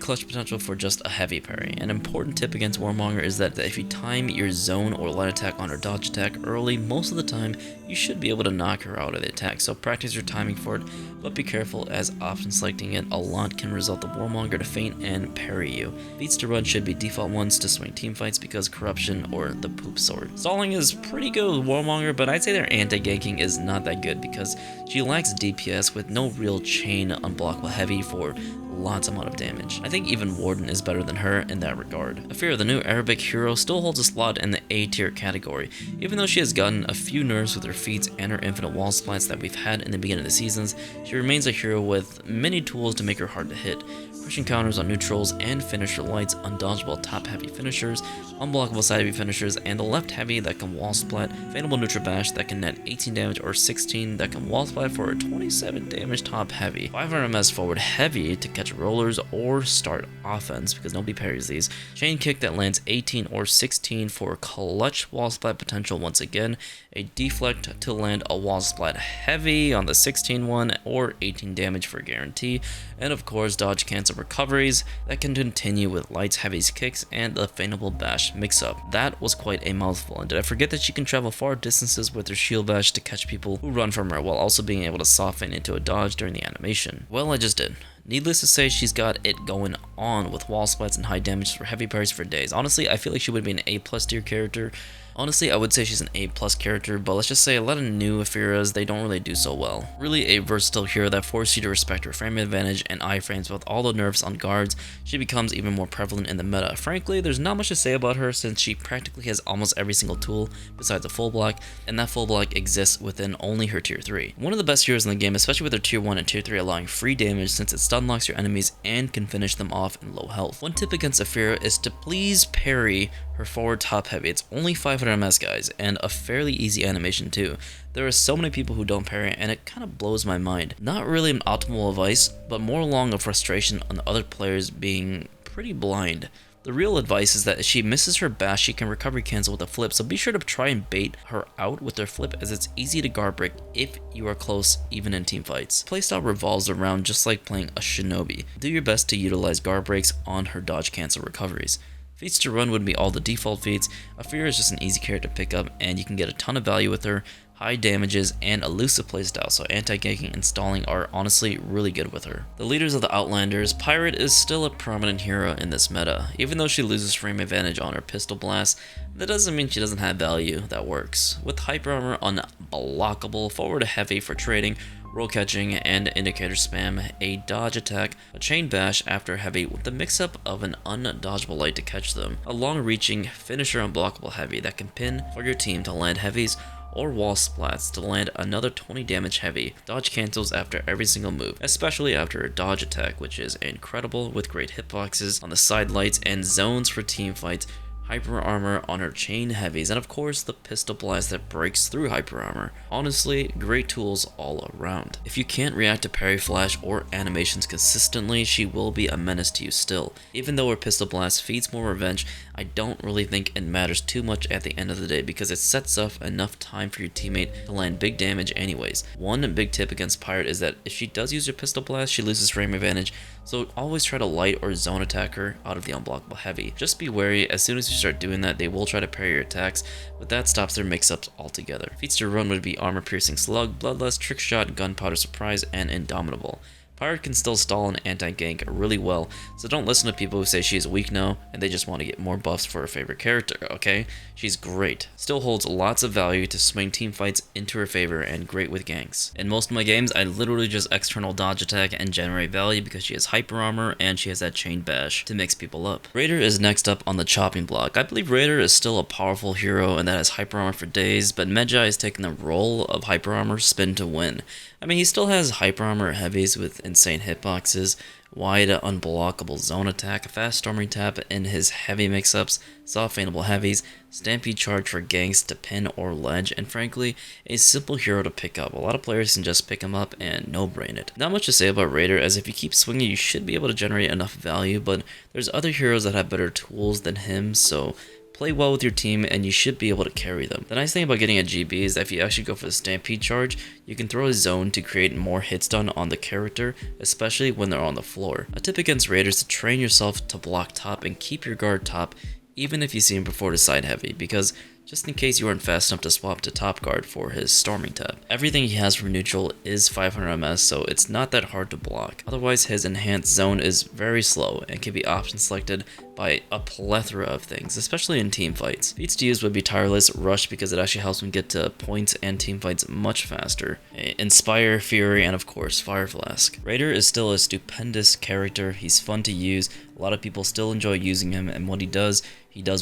clutch potential for just a heavy parry. An important tip against Warmonger is that if you time your zone or light attack on her dodge attack early, most of the time you should be able to knock her out of the attack, so practice your timing for it, but be careful as option selecting it a lot can result the Warmonger to feint and parry you. Feats to run should be default ones to swing teamfights because corruption or the poop sword. Stalling is pretty good with Warmonger, but I'd say their anti-ganking is not that good because she lacks DPS with no real chain unblockable heavy for lots amount of damage. I think even Warden is better than her in that regard. Afeera, the new Arabic hero, still holds a slot in the A tier category, even though she has gotten a few nerfs with her feats and her infinite wall splats that we've had in the beginning of the seasons. She remains a hero with many tools to make her hard to hit. Pushing counters on neutrals and finisher lights, undodgeable top heavy finishers, unblockable side heavy finishers, and the left heavy that can wall splat, feintable neutral bash that can net 18 damage or 16 that can wall splat for a 27 damage top heavy, 500 ms forward heavy to catch rollers or start offense because nobody parries these, chain kick that lands 18 or 16 for clutch wall splat potential once again, a deflect to land a wall splat heavy on the 16 one or 18 damage for guarantee, and of course dodge cancel recoveries that can continue with lights, heavies, kicks, and the feintable bash mix-up. That was quite a mouthful, and did I forget that she can travel far distances with her shield bash to catch people who run from her while also being able to soften into a dodge during the animation? Well, I just did. Needless to say, she's got it going on with wall splats and high damage for heavy parries for days. Honestly, I feel like she would be an A+ tier character. Honestly, I would say she's an A+ character, but let's just say a lot of new Afeeras, they don't really do so well. Really a versatile hero that forces you to respect her frame advantage and iframes with all the nerfs on guards. She becomes even more prevalent in the meta. Frankly, there's not much to say about her since she practically has almost every single tool besides a full block, and that full block exists within only her tier 3. One of the best heroes in the game, especially with her tier 1 and tier 3 allowing free damage since it stun locks your enemies and can finish them off in low health. One tip against Afeera is to please parry her forward top heavy. It's only 500 ms guys, and a fairly easy animation too. There are so many people who don't parry, and it kind of blows my mind. Not really an optimal advice, but more along a frustration on the other players being pretty blind. The real advice is that if she misses her bash, she can recovery cancel with a flip, so be sure to try and bait her out with her flip as it's easy to guard break if you are close, even in team fights. Playstyle revolves around just like playing a Shinobi. Do your best to utilize guard breaks on her dodge cancel recoveries. Feats to run would be all the default feats. Afeera is just an easy character to pick up, and you can get a ton of value with her, high damages, and elusive playstyle, so anti-ganking and stalling are honestly really good with her. The leaders of the Outlanders, Pirate is still a prominent hero in this meta. Even though she loses frame advantage on her pistol blast, that doesn't mean she doesn't have value that works. With hyper armor unblockable, forward heavy for trading, roll catching, and indicator spam, a dodge attack, a chain bash after heavy with the mix-up of an undodgeable light to catch them, a long-reaching finisher unblockable heavy that can pin for your team to land heavies, or wall splats to land another 20 damage heavy, dodge cancels after every single move, especially after a dodge attack, which is incredible with great hitboxes on the side lights and zones for team fights, hyper armor on her chain heavies, and of course the pistol blast that breaks through hyper armor. Honestly, great tools all around. If you can't react to parry flash or animations consistently, she will be a menace to you still. Even though her pistol blast feeds more revenge, I don't really think it matters too much at the end of the day because it sets up enough time for your teammate to land big damage anyways. One big tip against Pirate is that if she does use her pistol blast, she loses frame advantage, so always try to light or zone attack her out of the unblockable heavy. Just be wary as soon as you you start doing that, they will try to parry your attacks, but that stops their mix-ups altogether. Feats to run would be Armor-Piercing Slug, Bloodlust, Trick Shot, Gunpowder Surprise, and Indomitable. Pirate can still stall and anti-gank really well, so don't listen to people who say she is weak now and they just want to get more buffs for her favorite character, okay? She's great. Still holds lots of value to swing team fights into her favor and great with ganks. In most of my games, I literally just external dodge attack and generate value because she has hyper armor and she has that chain bash to mix people up. Raider is next up on the chopping block. I believe Raider is still a powerful hero and that has hyper armor for days, but Medjay is taking the role of hyper armor spin to win. I mean, he still has hyper armor heavies with insane hitboxes, wide unblockable zone attack, a fast storming tap in his heavy mix-ups, soft faintable heavies, stampede charge for ganks to pin or ledge, and frankly, a simple hero to pick up. A lot of players can just pick him up and no-brain it. Not much to say about Raider, as if you keep swinging you should be able to generate enough value, but there's other heroes that have better tools than him, so play well with your team and you should be able to carry them. The nice thing about getting a GB is that if you actually go for the stampede charge, you can throw a zone to create more hits done on the character, especially when they're on the floor. A tip against Raiders is to train yourself to block top and keep your guard top even if you see him before to side heavy, because just in case you weren't fast enough to swap to top guard for his storming tap. Everything he has from neutral is 500 MS, so it's not that hard to block. Otherwise, his enhanced zone is very slow and can be option selected by a plethora of things, especially in team fights. Feats to use would be Tireless, Rush because it actually helps him get to points and team fights much faster, Inspire, Fury, and of course Fire Flask. Raider is still a stupendous character. He's fun to use. A lot of people still enjoy using him, and what he does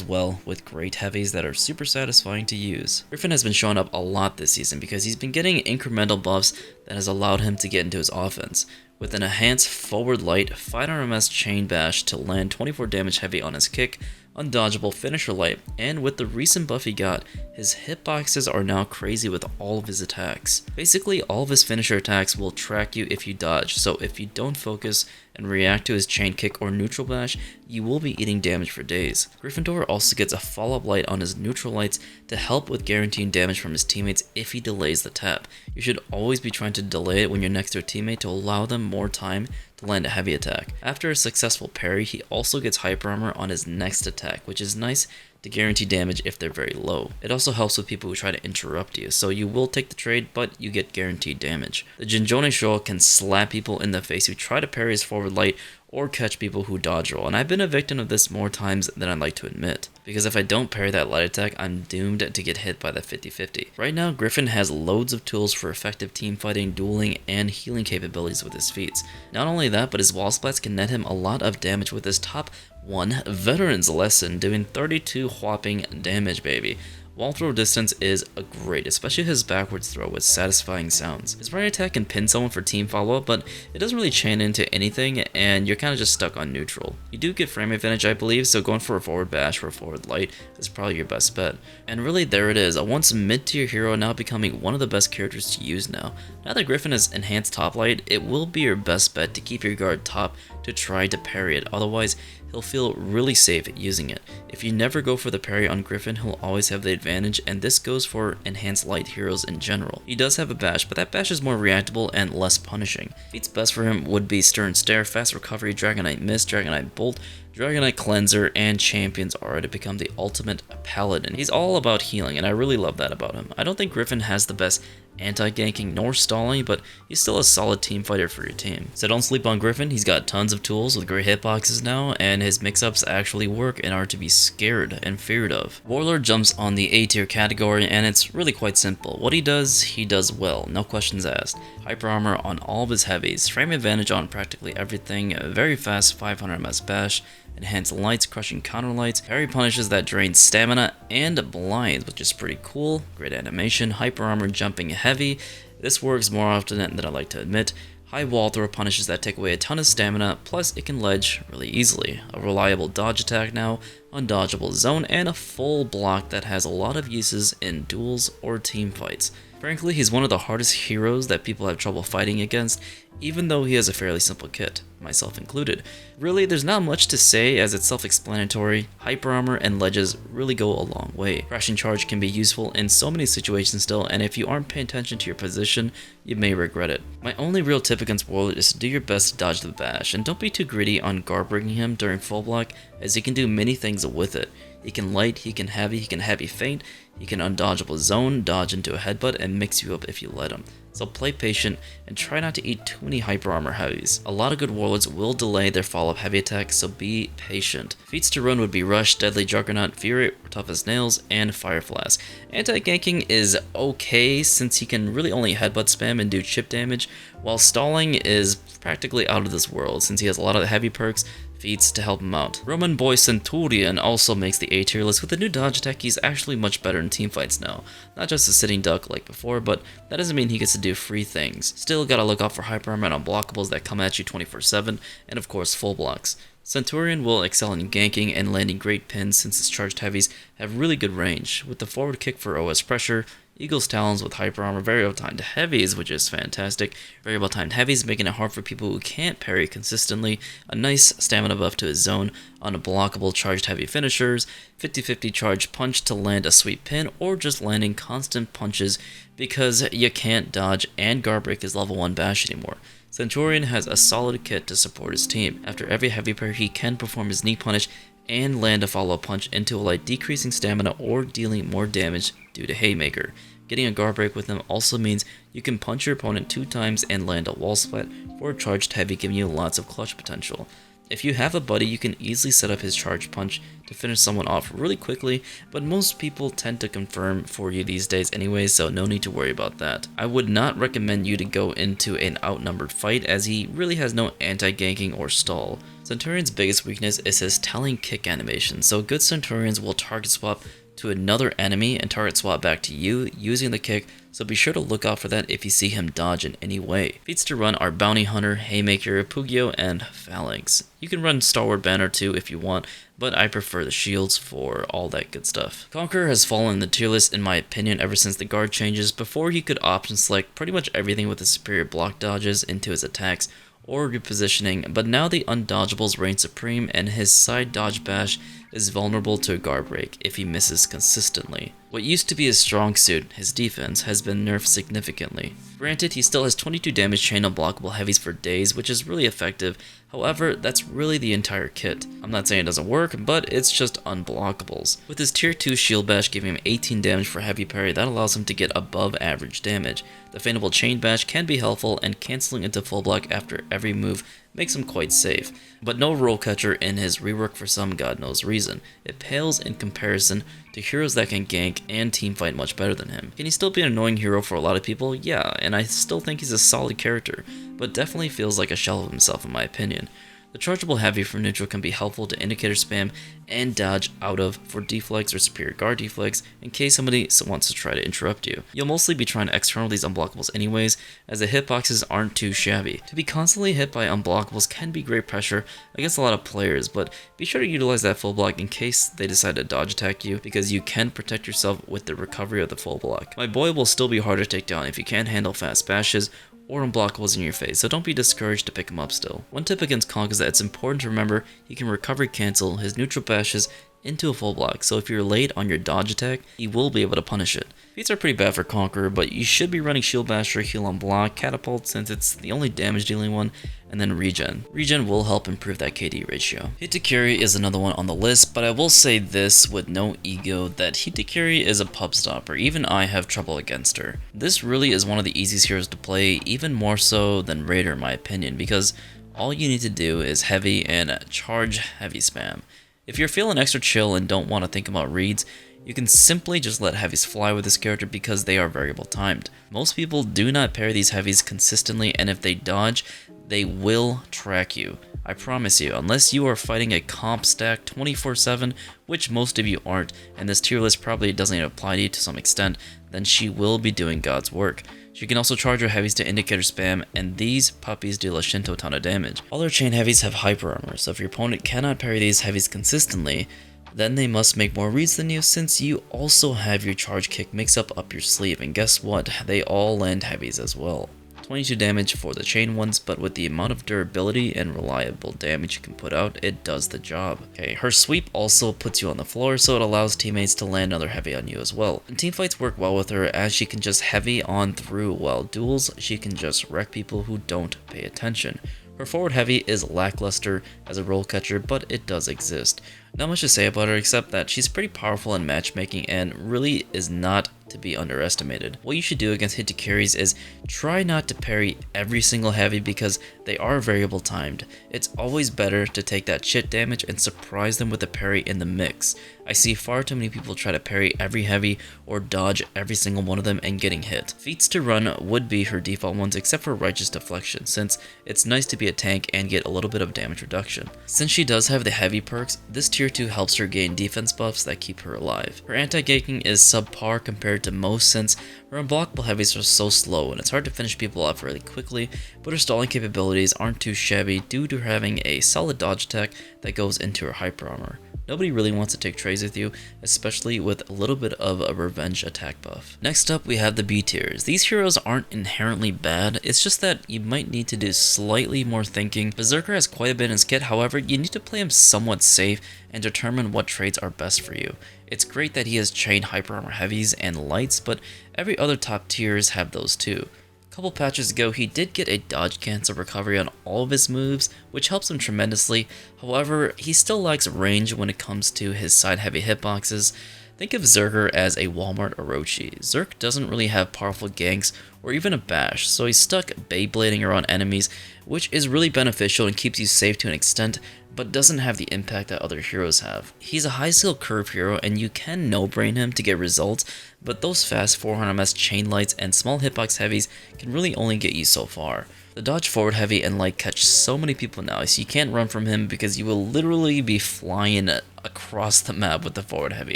well with great heavies that are super satisfying to use. Gryphon has been showing up a lot this season because he's been getting incremental buffs that has allowed him to get into his offense. With an enhanced forward light, 500 MS chain bash to land 24 damage heavy on his kick, undodgeable finisher light, and with the recent buff he got, his hitboxes are now crazy with all of his attacks. Basically, all of his finisher attacks will track you if you dodge, so if you don't focus and react to his chain kick or neutral bash, you will be eating damage for days. Gryffindor also gets a follow-up light on his neutral lights to help with guaranteeing damage from his teammates if he delays the tap. You should always be trying to delay it when you're next to a teammate to allow them more time to land a heavy attack. After a successful parry, he also gets hyper armor on his next attack, which is nice to guarantee damage if they're very low. It also helps with people who try to interrupt you, so you will take the trade, but you get guaranteed damage. The Jinjone Show can slap people in the face who try to parry his forward light or catch people who dodge roll, and I've been a victim of this more times than I'd like to admit, because if I don't parry that light attack, I'm doomed to get hit by that 50-50. Right now, Gryphon has loads of tools for effective team fighting, dueling, and healing capabilities with his feats. Not only that, but his wall splats can net him a lot of damage with his top 1 Veteran's Lesson, doing 32 whopping damage, baby. Wall throw distance is great, especially his backwards throw with satisfying sounds. His right attack can pin someone for team follow-up, but it doesn't really chain into anything, and you're kind of just stuck on neutral. You do get frame advantage, I believe, so going for a forward bash or a forward light is probably your best bet. And really, there it is, a once mid-tier hero now becoming one of the best characters to use now. Now that Gryphon has enhanced top light, it will be your best bet to keep your guard top to try to parry it, otherwise he'll feel really safe using it. If you never go for the parry on Gryphon, he'll always have the advantage, and this goes for enhanced light heroes in general. He does have a bash, but that bash is more reactable and less punishing. Feats best for him would be Stern Stare, Fast Recovery, Dragonite Mist, Dragonite Bolt, Dragonite Cleanser, and Champions Aura to become the ultimate paladin. He's all about healing, and I really love that about him. I don't think Gryphon has the best anti-ganking nor stalling, but he's still a solid team fighter for your team. So don't sleep on Gryphon. He's got tons of tools with great hitboxes now, and his mix-ups actually work and are to be scared and feared of. Warlord jumps on the A tier category, and it's really quite simple. What he does well, no questions asked. Hyper armor on all of his heavies, frame advantage on practically everything, a very fast 500 MS bash, enhanced lights, crushing counter lights, parry punishes that drains stamina, and blinds, which is pretty cool. Great animation, hyper armor jumping heavy. This works more often than I like to admit. High wall throw punishes that take away a ton of stamina, plus it can ledge really easily. A reliable dodge attack now, undodgeable zone, and a full block that has a lot of uses in duels or team fights. Frankly, he's one of the hardest heroes that people have trouble fighting against, even though he has a fairly simple kit, myself included. Really, there's not much to say as it's self-explanatory. Hyper armor and ledges really go a long way. Crashing charge can be useful in so many situations still, and if you aren't paying attention to your position, you may regret it. My only real tip against Warlord is to do your best to dodge the bash, and don't be too greedy on guard breaking him during full block, as he can do many things with it. He can light, he can heavy feint, he can undodgeable zone, dodge into a headbutt, and mix you up if you let him. So play patient, and try not to eat too many hyper armor heavies. A lot of good warlords will delay their follow-up heavy attacks, so be patient. Feats to run would be Rush, Deadly Juggernaut, Fury, Tough as Nails, and Fire Flask. Anti-ganking is okay since he can really only headbutt spam and do chip damage, while stalling is practically out of this world since he has a lot of the heavy perks, feats to help him out. Roman Boy Centurion also makes the A tier list. With the new dodge attack, he's actually much better in teamfights now. Not just a sitting duck like before, but that doesn't mean he gets to do free things. Still gotta look out for hyper armor and unblockables that come at you 24/7, and of course full blocks. Centurion will excel in ganking and landing great pins since his charged heavies have really good range, with the forward kick for OS pressure, Eagle's Talons with hyper armor, variable timed heavies, which is fantastic. Variable timed heavies making it hard for people who can't parry consistently. A nice stamina buff to his zone, unblockable charged heavy finishers, 50/50 charge punch to land a sweet pin, or just landing constant punches because you can't dodge and guard break his level 1 bash anymore. Centurion has a solid kit to support his team. After every heavy parry, he can perform his knee punish and land a follow-up punch into a light, decreasing stamina or dealing more damage due to Haymaker. Getting a guard break with him also means you can punch your opponent 2 times and land a wall splat for a charged heavy, giving you lots of clutch potential. If you have a buddy, you can easily set up his charge punch to finish someone off really quickly, but most people tend to confirm for you these days anyway, so no need to worry about that. I would not recommend you to go into an outnumbered fight, as he really has no anti-ganking or stall. Centurion's biggest weakness is his telling kick animation, so good Centurions will target swap to another enemy and target swap back to you using the kick, so be sure to look out for that if you see him dodge in any way. Feats to run are Bounty Hunter, Haymaker, Pugio, and Phalanx. You can run Stalwart Banner too if you want, but I prefer the shields for all that good stuff. Conq has fallen in the tier list in my opinion ever since the guard changes. Before, he could option select pretty much everything with his superior block dodges into his attacks or repositioning, but now the undodgeables reign supreme and his side dodge bash is vulnerable to a guard break if he misses consistently. What used to be his strong suit, his defense, has been nerfed significantly. Granted, he still has 22 damage chain unblockable heavies for days, which is really effective. However, that's really the entire kit. I'm not saying it doesn't work, but it's just unblockables. With his tier 2 shield bash giving him 18 damage for heavy parry, that allows him to get above average damage. The feintable chain bash can be helpful, and cancelling into full block after every move makes him quite safe, but no roll catcher in his rework for some god knows reason. It pales in comparison to heroes that can gank and teamfight much better than him. Can he still be an annoying hero for a lot of people? Yeah, and I still think he's a solid character, but definitely feels like a shell of himself in my opinion. The chargeable heavy from neutral can be helpful to indicator spam and dodge out of for deflex or superior guard deflex in case somebody wants to try to interrupt you. You'll mostly be trying to external these unblockables anyways, as the hitboxes aren't too shabby. To be constantly hit by unblockables can be great pressure against a lot of players, but be sure to utilize that full block in case they decide to dodge attack you, because you can protect yourself with the recovery of the full block. My boy will still be hard to take down if you can't handle fast bashes or unblockables in your face, so don't be discouraged to pick him up still. One tip against Conq is that it's important to remember he can recovery cancel his neutral bashes into a full block, so if you're late on your dodge attack, he will be able to punish it. Feats are pretty bad for Conq, but you should be running Shield Basher, Heal on Block, Catapult since it's the only damage dealing one, and then Regen. Regen will help improve that KD ratio. Hitakiri is another one on the list, but I will say this with no ego that Hitakiri is a pub stopper. Even I have trouble against her. This really is one of the easiest heroes to play, even more so than Raider in my opinion, because all you need to do is heavy and charge heavy spam. If you're feeling extra chill and don't want to think about reads, you can simply just let heavies fly with this character because they are variable timed. Most people do not parry these heavies consistently, and if they dodge, they will track you. I promise you, unless you are fighting a comp stack 24/7, which most of you aren't, and this tier list probably doesn't even apply to you to some extent, then she will be doing God's work. She can also charge her heavies to indicator spam, and these puppies deal a shinto ton of damage. All her chain heavies have hyper armor, so if your opponent cannot parry these heavies consistently, then they must make more reads than you, since you also have your charge kick mix up your sleeve, and guess what, they all land heavies as well. 22 damage for the chain ones, but with the amount of durability and reliable damage you can put out, it does the job. Okay, her sweep also puts you on the floor, so it allows teammates to land another heavy on you as well. And teamfights work well with her as she can just heavy on through, while duels she can just wreck people who don't pay attention. Her forward heavy is lackluster as a roll catcher, but it does exist. Not much to say about her except that she's pretty powerful in matchmaking and really is not to be underestimated. What you should do against Hito carries is try not to parry every single heavy because they are variable timed. It's always better to take that shit damage and surprise them with a parry in the mix. I see far too many people try to parry every heavy or dodge every single one of them and getting hit. Feats to run would be her default ones except for Righteous Deflection, since it's nice to be a tank and get a little bit of damage reduction. Since she does have the heavy perks, this tier 2 helps her gain defense buffs that keep her alive. Her anti-ganking is subpar compared to most since her unblockable heavies are so slow and it's hard to finish people off really quickly, but her stalling capabilities aren't too shabby due to her having a solid dodge attack that goes into her hyper armor. Nobody really wants to take trades with you, especially with a little bit of a revenge attack buff. Next up, we have the B tiers. These heroes aren't inherently bad, it's just that you might need to do slightly more thinking. Berserker has quite a bit in his kit, however, you need to play him somewhat safe and determine what trades are best for you. It's great that he has chain hyper armor heavies and lights, but every other top tiers have those too. A couple patches ago, he did get a dodge cancel recovery on all of his moves, which helps him tremendously. However, he still lacks range when it comes to his side heavy hitboxes. Think of Zerker as a Walmart Orochi. Zerk doesn't really have powerful ganks or even a bash, so he's stuck Beyblading around enemies, which is really beneficial and keeps you safe to an extent, but doesn't have the impact that other heroes have. He's a high skill curve hero and you can no-brain him to get results, but those fast 400 ms chain lights and small hitbox heavies can really only get you so far. The dodge forward heavy and light catch so many people now, so you can't run from him because you will literally be flying across the map with the forward heavy.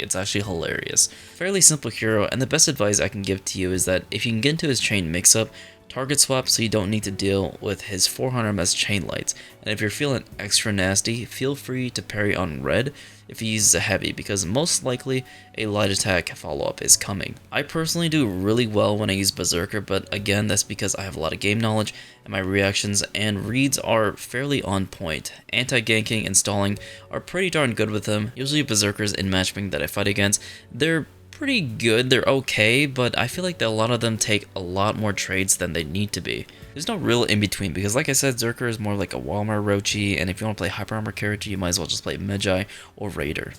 It's actually hilarious. Fairly simple hero, and the best advice I can give to you is that if you can get into his chain mix-up, target swap so you don't need to deal with his 400 ms chain lights, and if you're feeling extra nasty, feel free to parry on red if he uses a heavy, because most likely a light attack follow-up is coming. I personally do really well when I use Berserker, but again, that's because I have a lot of game knowledge and my reactions and reads are fairly on point. Anti-ganking and stalling are pretty darn good with him. Usually Berserkers in matchmaking that I fight against, they're pretty good, they're okay, but I feel like that a lot of them take a lot more trades than they need to be. There's no real in-between, because like I said, Zerker is more like a Walmart Orochi, and if you want to play Hyper Armor character, you might as well just play Medjay or Raider.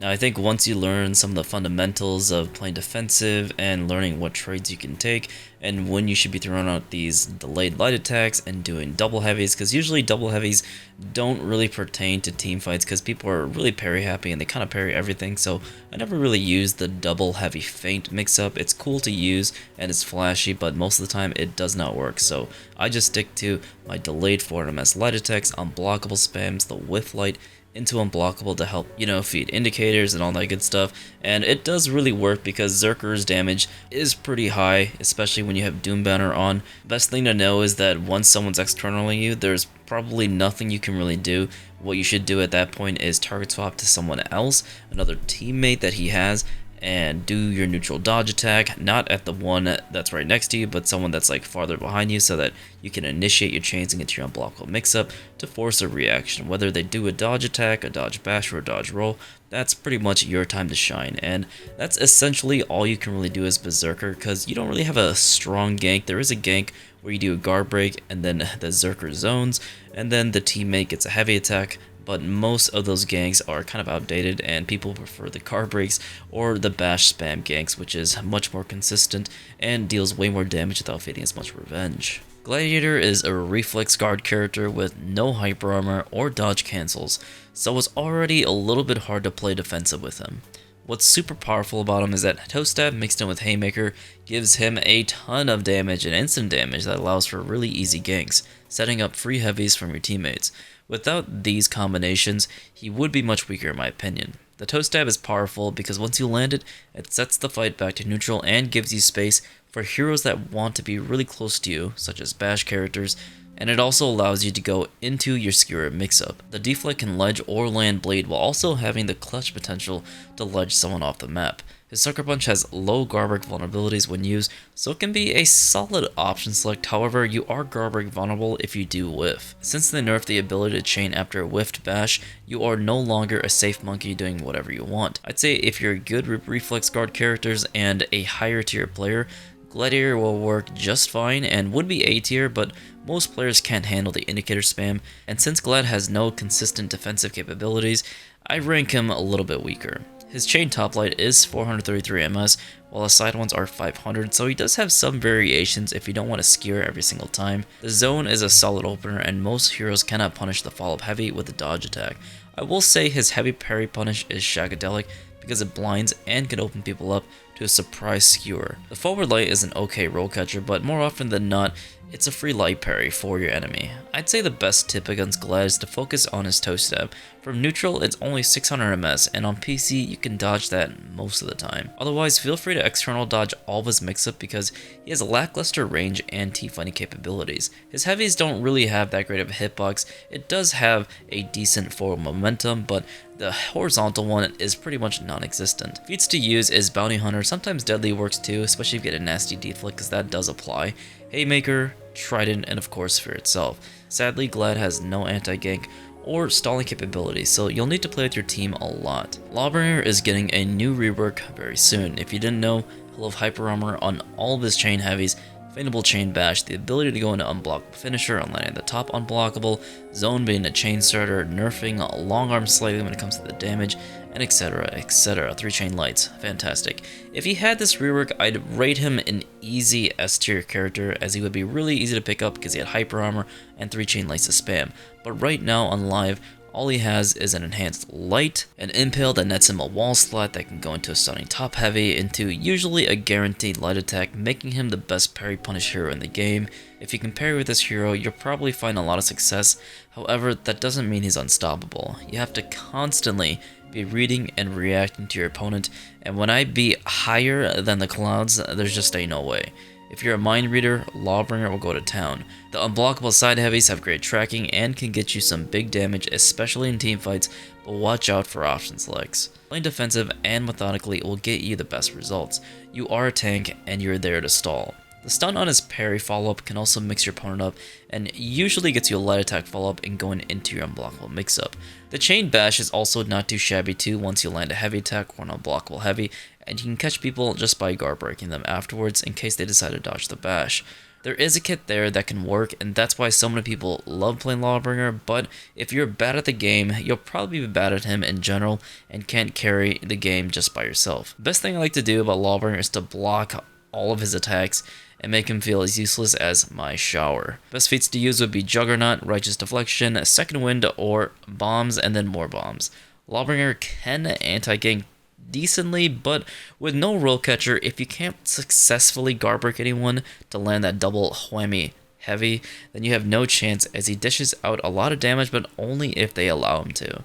Now I think once you learn some of the fundamentals of playing defensive and learning what trades you can take and when you should be throwing out these delayed light attacks and doing double heavies, because usually double heavies don't really pertain to team fights because people are really parry happy and they kind of parry everything, so I never really use the double heavy feint mix up. It's cool to use and it's flashy, but most of the time it does not work, so I just stick to my delayed 400 ms light attacks, unblockable spams, the whiff light, into unblockable to help, feed indicators and all that good stuff, and it does really work because Zerker's damage is pretty high, especially when you have Doom Banner on. Best thing to know is that once someone's externally you, there's probably nothing you can really do. What you should do at that point is target swap to someone else, another teammate that he has, and do your neutral dodge attack, not at the one that's right next to you, but someone that's like farther behind you so that you can initiate your chains and get your unblockable mix-up to force a reaction. Whether they do a dodge attack, a dodge bash, or a dodge roll, that's pretty much your time to shine, and that's essentially all you can really do as Berserker, because you don't really have a strong gank. There is a gank where you do a guard break, and then the Zerker zones, and then the teammate gets a heavy attack, but most of those ganks are kind of outdated and people prefer the car breaks or the bash spam ganks, which is much more consistent and deals way more damage without feeling as much revenge. Gladiator is a reflex guard character with no hyper armor or dodge cancels, so it's already a little bit hard to play defensive with him. What's super powerful about him is that toe stab mixed in with haymaker gives him a ton of damage and instant damage that allows for really easy ganks, setting up free heavies from your teammates. Without these combinations, he would be much weaker in my opinion. The toe stab is powerful because once you land it, it sets the fight back to neutral and gives you space for heroes that want to be really close to you, such as bash characters, and it also allows you to go into your skewer mix-up. The deflect can ledge or land blade while also having the clutch potential to ledge someone off the map. His Sucker Punch has low Garbreak vulnerabilities when used, so it can be a solid option select. However, you are Garbreak vulnerable if you do whiff. Since they nerfed the ability to chain after a whiffed bash, you are no longer a safe monkey doing whatever you want. I'd say if you're good with reflex guard characters and a higher tier player, Gladiator will work just fine and would be A tier, but most players can't handle the indicator spam, and since Glad has no consistent defensive capabilities, I rank him a little bit weaker. His chain top light is 433 MS, while his side ones are 500, so he does have some variations if you don't want to skewer every single time. The zone is a solid opener, and most heroes cannot punish the follow-up heavy with a dodge attack. I will say his heavy parry punish is shagadelic because it blinds and can open people up to a surprise skewer. The forward light is an okay roll catcher, but more often than not, it's a free light parry for your enemy. I'd say the best tip against Glad is to focus on his toe stab. From neutral, it's only 600 MS, and on PC, you can dodge that most of the time. Otherwise, feel free to external dodge all of his mix-up because he has lackluster range and team-fighting capabilities. His heavies don't really have that great of a hitbox. It does have a decent forward momentum, but the horizontal one is pretty much non-existent. Feats to use is Bounty Hunter. Sometimes Deadly works too, especially if you get a nasty deflect, because that does apply. Haymaker, Trident, and of course Fear itself. Sadly, Glad has no anti-gank or stalling capabilities, so you'll need to play with your team a lot. Lawbringer is getting a new rework very soon. If you didn't know, he'll have hyper armor on all of his chain heavies, Feightable Chain Bash, the ability to go into unblockable finisher on landing the top unblockable, zone being a chain starter, nerfing long arm slightly when it comes to the damage, and etc, etc. 3 chain lights, fantastic. If he had this rework, I'd rate him an easy S tier character, as he would be really easy to pick up because he had hyper armor and 3 chain lights to spam. But right now on live, all he has is an enhanced light, an impale that nets him a wall slot that can go into a stunning top heavy, into usually a guaranteed light attack, making him the best parry punish hero in the game. If you can parry with this hero, you'll probably find a lot of success. However, that doesn't mean he's unstoppable. You have to constantly be reading and reacting to your opponent, and when I be higher than the clouds, there's just no way. If you're a mind reader, Lawbringer will go to town. The unblockable side heavies have great tracking and can get you some big damage, especially in teamfights, but watch out for option selects. Playing defensive and methodically will get you the best results. You are a tank and you're there to stall. The stun on his parry follow-up can also mix your opponent up, and usually gets you a light attack follow-up and going into your unblockable mix-up. The chain bash is also not too shabby too once you land a heavy attack or an unblockable heavy, and you can catch people just by guard breaking them afterwards in case they decide to dodge the bash. There is a kit there that can work, and that's why so many people love playing Lawbringer, but if you're bad at the game, you'll probably be bad at him in general and can't carry the game just by yourself. The best thing I like to do about Lawbringer is to block all of his attacks and make him feel as useless as my shower. Best feats to use would be Juggernaut, Righteous Deflection, Second Wind, or Bombs, and then more bombs. Lawbringer can anti-gank decently, but with no roll catcher, if you can't successfully guard break anyone to land that double whammy heavy, then you have no chance, as he dishes out a lot of damage, but only if they allow him to.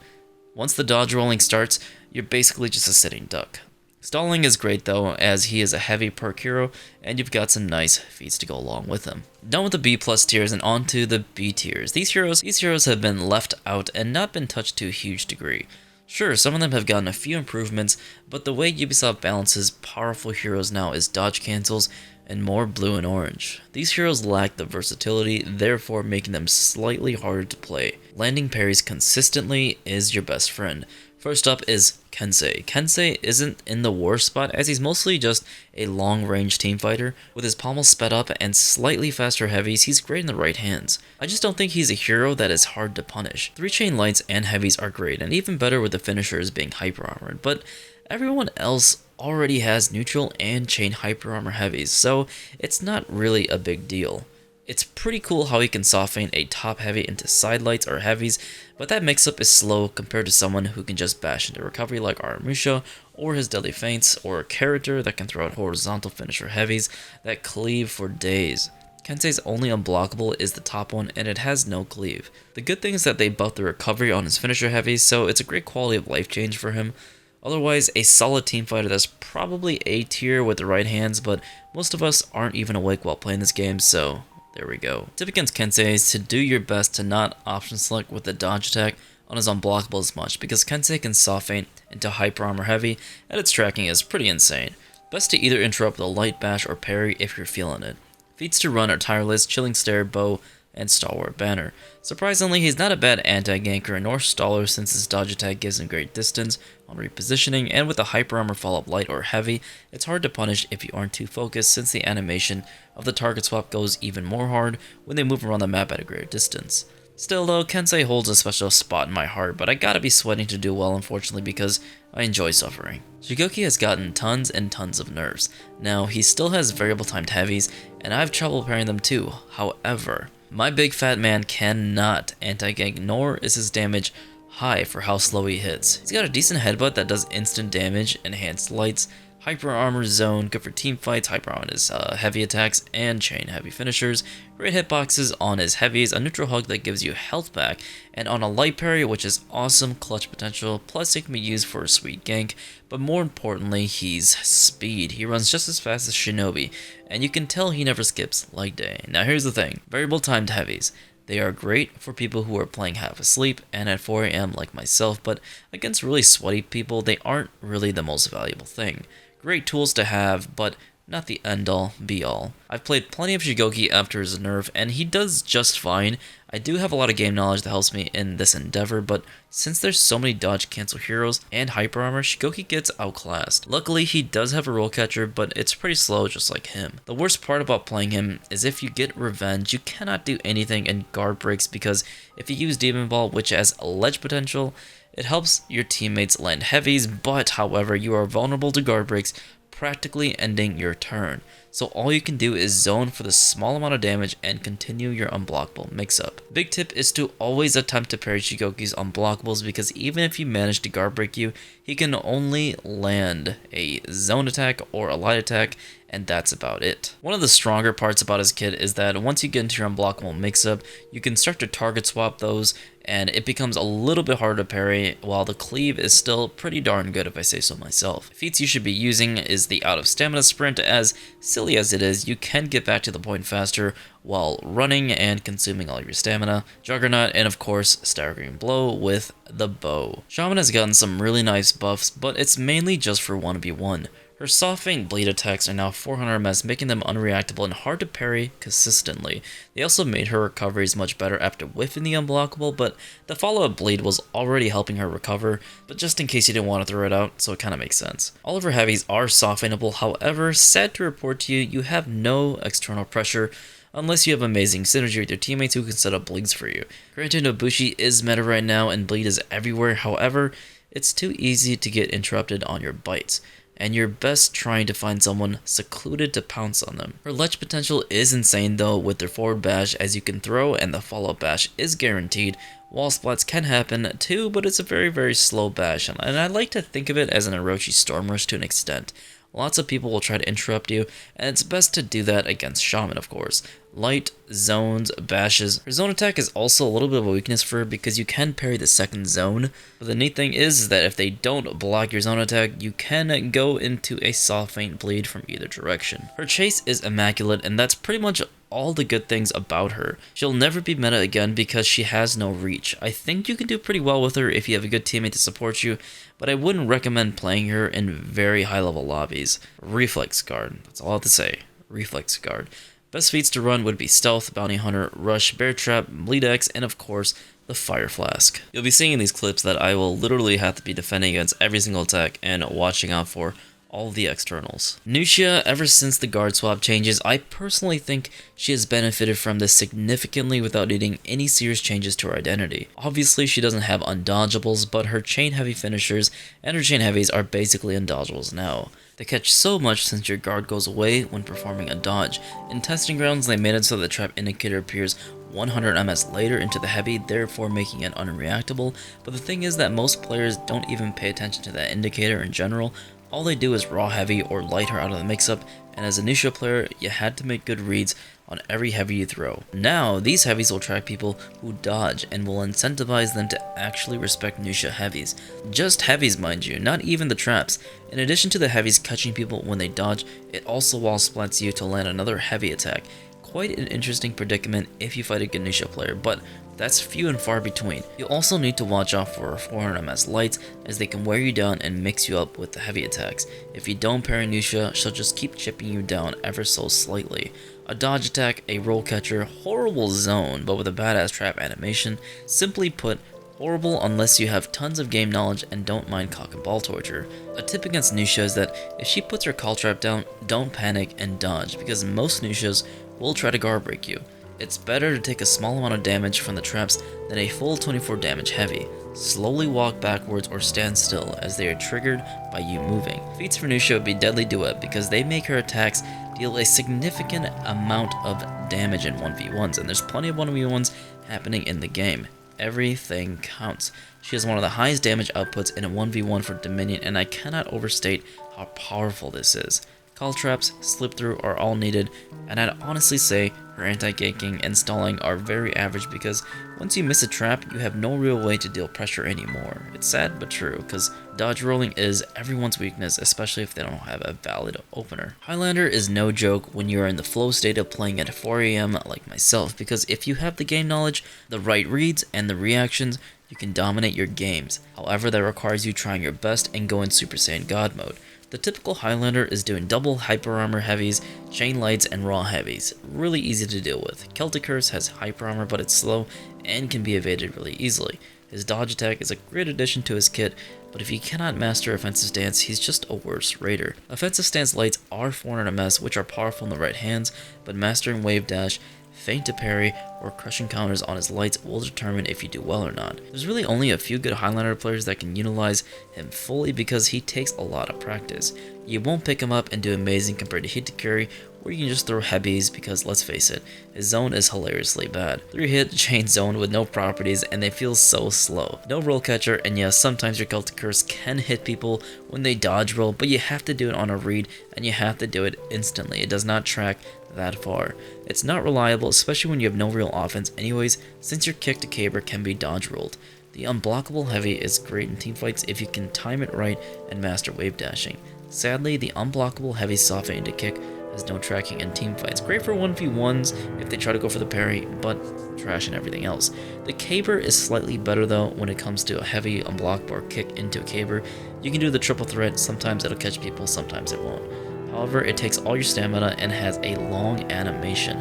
Once the dodge rolling starts, you're basically just a sitting duck. Stalling is great though, as he is a heavy perk hero, and you've got some nice feats to go along with him. Done with the B+ tiers and on to the B tiers. These heroes have been left out and not been touched to a huge degree. Sure, some of them have gotten a few improvements, but the way Ubisoft balances powerful heroes now is dodge cancels and more blue and orange. These heroes lack the versatility, therefore making them slightly harder to play. Landing parries consistently is your best friend. First up is Kensei. Kensei isn't in the worst spot, as he's mostly just a long-range teamfighter. With his pommel sped up and slightly faster heavies, he's great in the right hands. I just don't think he's a hero that is hard to punish. 3 chain lights and heavies are great, and even better with the finishers being hyper armored, but everyone else already has neutral and chain hyper armor heavies, so it's not really a big deal. It's pretty cool how he can soft feint a top heavy into side lights or heavies, but that mix-up is slow compared to someone who can just bash into recovery like Aramusha, or his deadly feints, or a character that can throw out horizontal finisher heavies that cleave for days. Kensei's only unblockable is the top one, and it has no cleave. The good thing is that they buffed the recovery on his finisher heavies, so it's a great quality of life change for him. Otherwise, a solid teamfighter that's probably A tier with the right hands, but most of us aren't even awake while playing this game, so There we go. Tip against Kensei is to do your best to not option select with the dodge attack on his unblockable as much, because Kensei can soft feint into hyper armor heavy, and its tracking is pretty insane. Best to either interrupt with a light bash or parry if you're feeling it. Feats to run are Tierlist, Chilling Stare, Bow, and Stalwart Banner. Surprisingly, he's not a bad anti-ganker nor staller since his dodge attack gives him great distance on repositioning, and with a hyper armor follow-up light or heavy, it's hard to punish if you aren't too focused since the animation of the target swap goes even more hard when they move around the map at a greater distance. Still though, Kensei holds a special spot in my heart, but I gotta be sweating to do well unfortunately because I enjoy suffering. Shugoki has gotten tons and tons of nerfs. Now, he still has variable timed heavies, and I have trouble pairing them too. However, my big fat man cannot anti-gank, nor is his damage high for how slow he hits. He's got a decent headbutt that does instant damage, enhanced lights, hyper armor zone, good for team fights, hyper on his heavy attacks, and chain heavy finishers, great hitboxes on his heavies, a neutral hug that gives you health back, and on a light parry, which is awesome clutch potential, plus it can be used for a sweet gank, but more importantly, he's speed. He runs just as fast as Shinobi, and you can tell he never skips leg day. Now here's the thing, variable timed heavies. They are great for people who are playing half asleep and at 4 AM like myself, but against really sweaty people, they aren't really the most valuable thing. Great tools to have, but not the end-all, be-all. I've played plenty of Shugoki after his nerf, and he does just fine. I do have a lot of game knowledge that helps me in this endeavor, but since there's so many dodge cancel heroes and hyper armor, Shugoki gets outclassed. Luckily, he does have a roll catcher, but it's pretty slow just like him. The worst part about playing him is if you get revenge, you cannot do anything in guard breaks because if you use Demon Ball, which has ledge potential, it helps your teammates land heavies, but however, you are vulnerable to guard breaks, practically ending your turn. So all you can do is zone for the small amount of damage and continue your unblockable mix-up. Big tip is to always attempt to parry Shugoki's unblockables because even if you manage to guard break you, he can only land a zone attack or a light attack, and that's about it. One of the stronger parts about his kit is that once you get into your unblockable mix-up, you can start to target swap those, and it becomes a little bit harder to parry, while the cleave is still pretty darn good if I say so myself. Feats you should be using is the out of stamina sprint, as silly as it is, you can get back to the point faster while running and consuming all your stamina, Juggernaut, and of course, Staggering Blow with the bow. Shaman has gotten some really nice buffs, but it's mainly just for 1v1. Her soft feint bleed attacks are now 400 MS, making them unreactable and hard to parry consistently. They also made her recoveries much better after whiffing the unblockable, but the follow-up bleed was already helping her recover, but just in case you didn't want to throw it out, so it kinda makes sense. All of her heavies are soft feintable, however, sad to report to you, you have no external pressure, unless you have amazing synergy with your teammates who can set up bleeds for you. Granted, Nobushi is meta right now and bleed is everywhere, however, it's too easy to get interrupted on your bites, and you're best trying to find someone secluded to pounce on them. Her ledge potential is insane though with their forward bash, as you can throw and the follow-up bash is guaranteed. Wall splats can happen too, but it's a very slow bash, and I like to think of it as an Orochi Storm Rush to an extent. Lots of people will try to interrupt you, and it's best to do that against Shaman, of course. Light, zones, bashes. Her zone attack is also a little bit of a weakness for her because you can parry the second zone, but the neat thing is that if they don't block your zone attack, you can go into a soft feint bleed from either direction. Her chase is immaculate, and that's pretty much all the good things about her. She'll never be meta again because she has no reach. I think you can do pretty well with her if you have a good teammate to support you, but I wouldn't recommend playing her in very high level lobbies. Reflex guard, that's all I have to say. Reflex guard. Best feats to run would be Stealth, Bounty Hunter, Rush, Bear Trap, Bleed X, and of course, the Fire Flask. You'll be seeing in these clips that I will literally have to be defending against every single attack and watching out for all the externals. Nuxia, ever since the guard swap changes, I personally think she has benefited from this significantly without needing any serious changes to her identity. Obviously, she doesn't have undodgeables, but her chain heavy finishers and her chain heavies are basically undodgeables now. They catch so much since your guard goes away when performing a dodge. In testing grounds, they made it so the trap indicator appears 100 MS later into the heavy, therefore making it unreactable, but the thing is that most players don't even pay attention to that indicator in general. All they do is raw heavy or light her out of the mix-up, and as a Nuxia player, you had to make good reads on every heavy you throw. Now, these heavies will attract people who dodge and will incentivize them to actually respect Nuxia heavies. Just heavies, mind you, not even the traps. In addition to the heavies catching people when they dodge, it also wall splats you to land another heavy attack. quite an interesting predicament if you fight a good Nuxia player, but that's few and far between. You also need to watch out for 400 MS lights, as they can wear you down and mix you up with the heavy attacks. If you don't parry Nuxia, she'll just keep chipping you down ever so slightly. A dodge attack, a roll catcher, horrible zone, but with a badass trap animation. Simply put, horrible unless you have tons of game knowledge and don't mind cock and ball torture. A tip against Nuxia is that if she puts her call trap down, don't panic and dodge, because most Nuxias will try to guard break you. It's better to take a small amount of damage from the traps than a full 24 damage heavy. Slowly walk backwards or stand still, as they are triggered by you moving. Feats for Nuxia would be Deadly Duet, because they make her attacks deal a significant amount of damage in 1v1s, and there's plenty of 1v1s happening in the game. Everything counts. She has one of the highest damage outputs in a 1v1 for Dominion, and I cannot overstate how powerful this is. Call traps, slip through are all needed, and I'd honestly say her anti-ganking and stalling are very average, because once you miss a trap, you have no real way to deal pressure anymore. It's sad but true, because dodge rolling is everyone's weakness, especially if they don't have a valid opener. Highlander is no joke when you are in the flow state of playing at 4 AM like myself, because if you have the game knowledge, the right reads, and the reactions, you can dominate your games. However, that requires you trying your best and going Super Saiyan God mode. The typical Highlander is doing double hyper armor heavies, chain lights, and raw heavies. Really easy to deal with. Celtic Curse has hyper armor, but it's slow and can be evaded really easily. His dodge attack is a great addition to his kit, but if he cannot master offensive stance, he's just a worse raider. Offensive stance lights are 400 MS, which are powerful in the right hands, but mastering wave dash, feint to parry, or crushing counters on his lights will determine if you do well or not. There's really only a few good Highlander players that can utilize him fully, because he takes a lot of practice. You won't pick him up and do amazing compared to Hito carry, or you can just throw heavies, because let's face it, his zone is hilariously bad. 3-hit chain zone with no properties, and they feel so slow. No roll catcher, and yes, sometimes your Celtic Curse can hit people when they dodge roll, but you have to do it on a read, and you have to do it instantly. It does not track that far. It's not reliable, especially when you have no real offense anyways, since your kick to caber can be dodge rolled. The unblockable heavy is great in teamfights if you can time it right and master wave dashing. Sadly, the unblockable heavy soft feint to kick has no tracking in teamfights. Great for 1v1s if they try to go for the parry, but trash in everything else. The caber is slightly better though when it comes to a heavy unblockable kick into a caber. You can do the triple threat, sometimes it'll catch people, sometimes it won't. However, it takes all your stamina and has a long animation.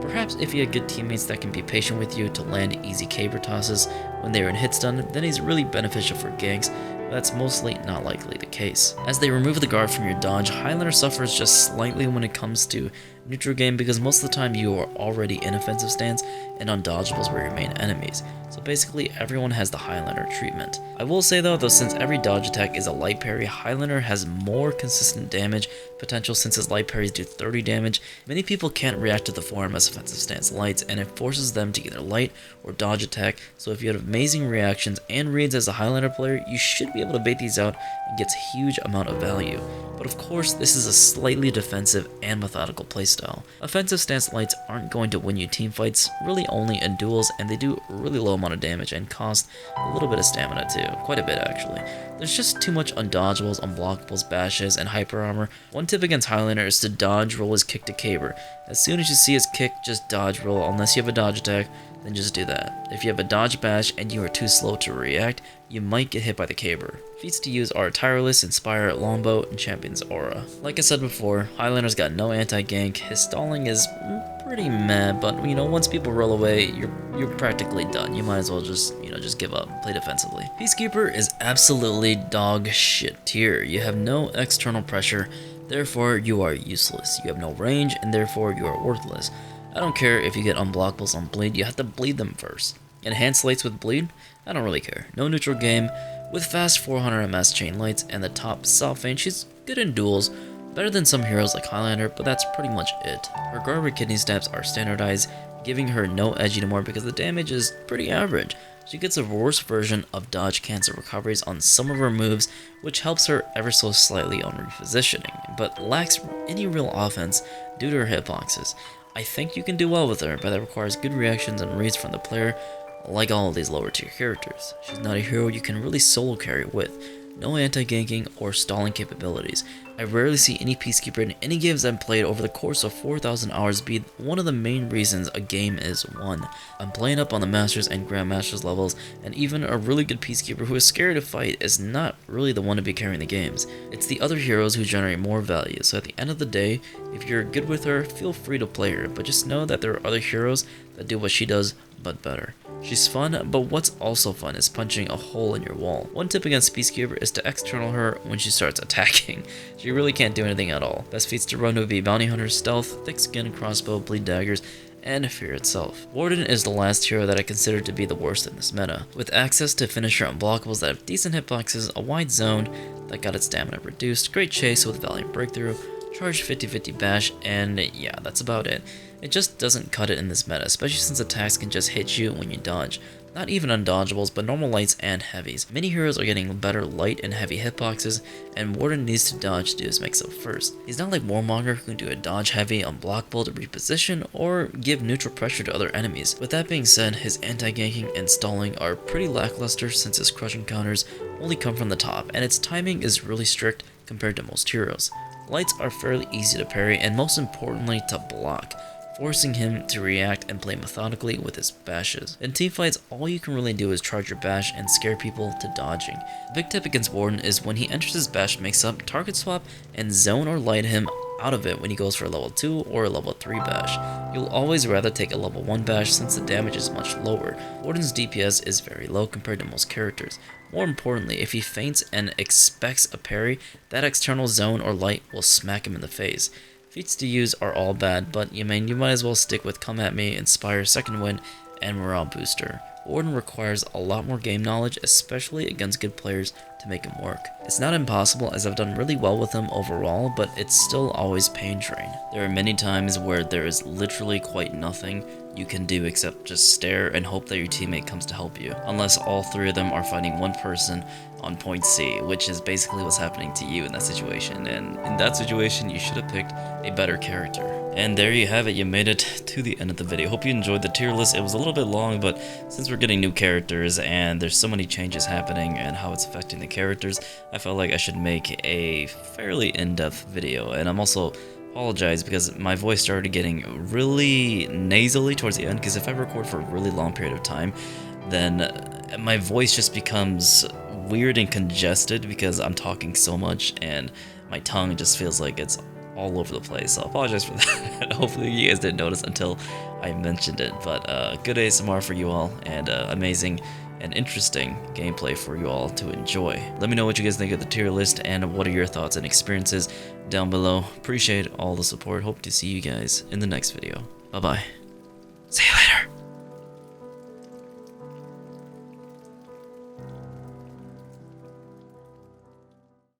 Perhaps if you have good teammates that can be patient with you to land easy caber tosses when they are in hit stun, then he's really beneficial for ganks, but that's mostly not likely the case. As they remove the guard from your dodge, Highlander suffers just slightly when it comes to neutral game, because most of the time you are already in offensive stance and undodgeables were your main enemies. So basically everyone has the Highlander treatment. I will say though, since every dodge attack is a light parry, Highlander has more consistent damage potential since his light parries do 30 damage. Many people can't react to the 4MS offensive stance lights, and it forces them to either light or dodge attack, so if you have amazing reactions and reads as a Highlander player, you should be able to bait these out and get a huge amount of value. But of course, this is a slightly defensive and methodical playstyle. Offensive stance lights aren't going to win you teamfights, really only in duels, and they do a really low amount of damage and cost a little bit of stamina too, quite a bit actually. There's just too much undodgeables, unblockables, bashes, and hyper armor. One tip against Highlander is to dodge roll his kick to caber. As soon as you see his kick, just dodge roll, unless you have a dodge attack, then just do that. If you have a dodge bash and you are too slow to react, you might get hit by the caber. Feats to use are Tierlist, Inspire, Longbow, and Champion's Aura. Like I said before, Highlander's got no anti-gank, his stalling is pretty meh, but you know, once people roll away, you're practically done. You might as well just, just give up, play defensively. Peacekeeper is absolutely dog shit tier. You have no external pressure, therefore you are useless. You have no range, and therefore you are worthless. I don't care if you get unblockables on bleed, you have to bleed them first. Enhanced lights with bleed? I don't really care. No neutral game, with fast 400 MS chain lights and the top soft feint, she's good in duels, better than some heroes like Highlander, but that's pretty much it. Her garbage kidney stabs are standardized, giving her no edge anymore because the damage is pretty average. She gets a worse version of dodge cancel recoveries on some of her moves, which helps her ever so slightly on repositioning, but lacks any real offense due to her hitboxes. I think you can do well with her, but that requires good reactions and reads from the player, like all of these lower tier characters. She's not a hero you can really solo carry with. no anti-ganking or stalling capabilities. I rarely see any Peacekeeper in any games I've played over the course of 4,000 hours be one of the main reasons a game is won. I'm playing up on the Masters and Grandmasters levels, and even a really good Peacekeeper who is scared to fight is not really the one to be carrying the games. It's the other heroes who generate more value, so at the end of the day, if you're good with her, feel free to play her, but just know that there are other heroes that do what she does, but better. She's fun, but what's also fun is punching a hole in your wall. One tip against Peacekeeper is to external her when she starts attacking. She really can't do anything at all. Best feats to run would be Bounty Hunter, Stealth, Thick Skin, Crossbow, Bleed Daggers, and Afeera itself. Warden is the last hero that I consider to be the worst in this meta. With access to finisher unblockables that have decent hitboxes, a wide zone that got its stamina reduced, great chase with Valiant Breakthrough, charge 50-50 bash, and yeah, that's about it. It just doesn't cut it in this meta, especially since attacks can just hit you when you dodge. Not even undodgeables, but normal lights and heavies. Many heroes are getting better light and heavy hitboxes, and Warden needs to dodge to do his mix up first. He's not like Warmonger who can do a dodge heavy unblockable to reposition or give neutral pressure to other enemies. With that being said, his anti-ganking and stalling are pretty lackluster since his crushing counters only come from the top, and its timing is really strict compared to most heroes. Lights are fairly easy to parry and most importantly to block, forcing him to react and play methodically with his bashes. In teamfights, all you can really do is charge your bash and scare people to dodging. The big tip against Warden is when he enters his bash mix-up, target swap and zone or light him out of it when he goes for a level 2 or a level 3 bash. You'll always rather take a level 1 bash since the damage is much lower. Warden's DPS is very low compared to most characters. More importantly, if he feints and expects a parry, that external zone or light will smack him in the face. Feats to use are all bad, but you might as well stick with Come At Me, Inspire, Second Wind, and Morale Booster. Warden requires a lot more game knowledge, especially against good players, to make him work. It's not impossible as I've done really well with him overall, but it's still always pain train. There are many times where there is literally quite nothing you can do except just stare and hope that your teammate comes to help you, unless all three of them are fighting one person on point C, which is basically what's happening to you in that situation, and in that situation you should have picked a better character. And there you have it, you made it to the end of the video. Hope you enjoyed the tier list. It was a little bit long, but since we're getting new characters and there's so many changes happening and how it's affecting the characters, I felt like I should make a fairly in-depth video. And I'm also apologize because my voice started getting really nasally towards the end, because if I record for a really long period of time, then my voice just becomes weird and congested because I'm talking so much and my tongue just feels like it's all over the place, so I apologize for that. Hopefully you guys didn't notice until I mentioned it, but good ASMR for you all, and amazing and interesting gameplay for you all to enjoy. Let me know what you guys think of the tier list and what are your thoughts and experiences down below. Appreciate all the support. Hope to see you guys in the next video. Bye bye.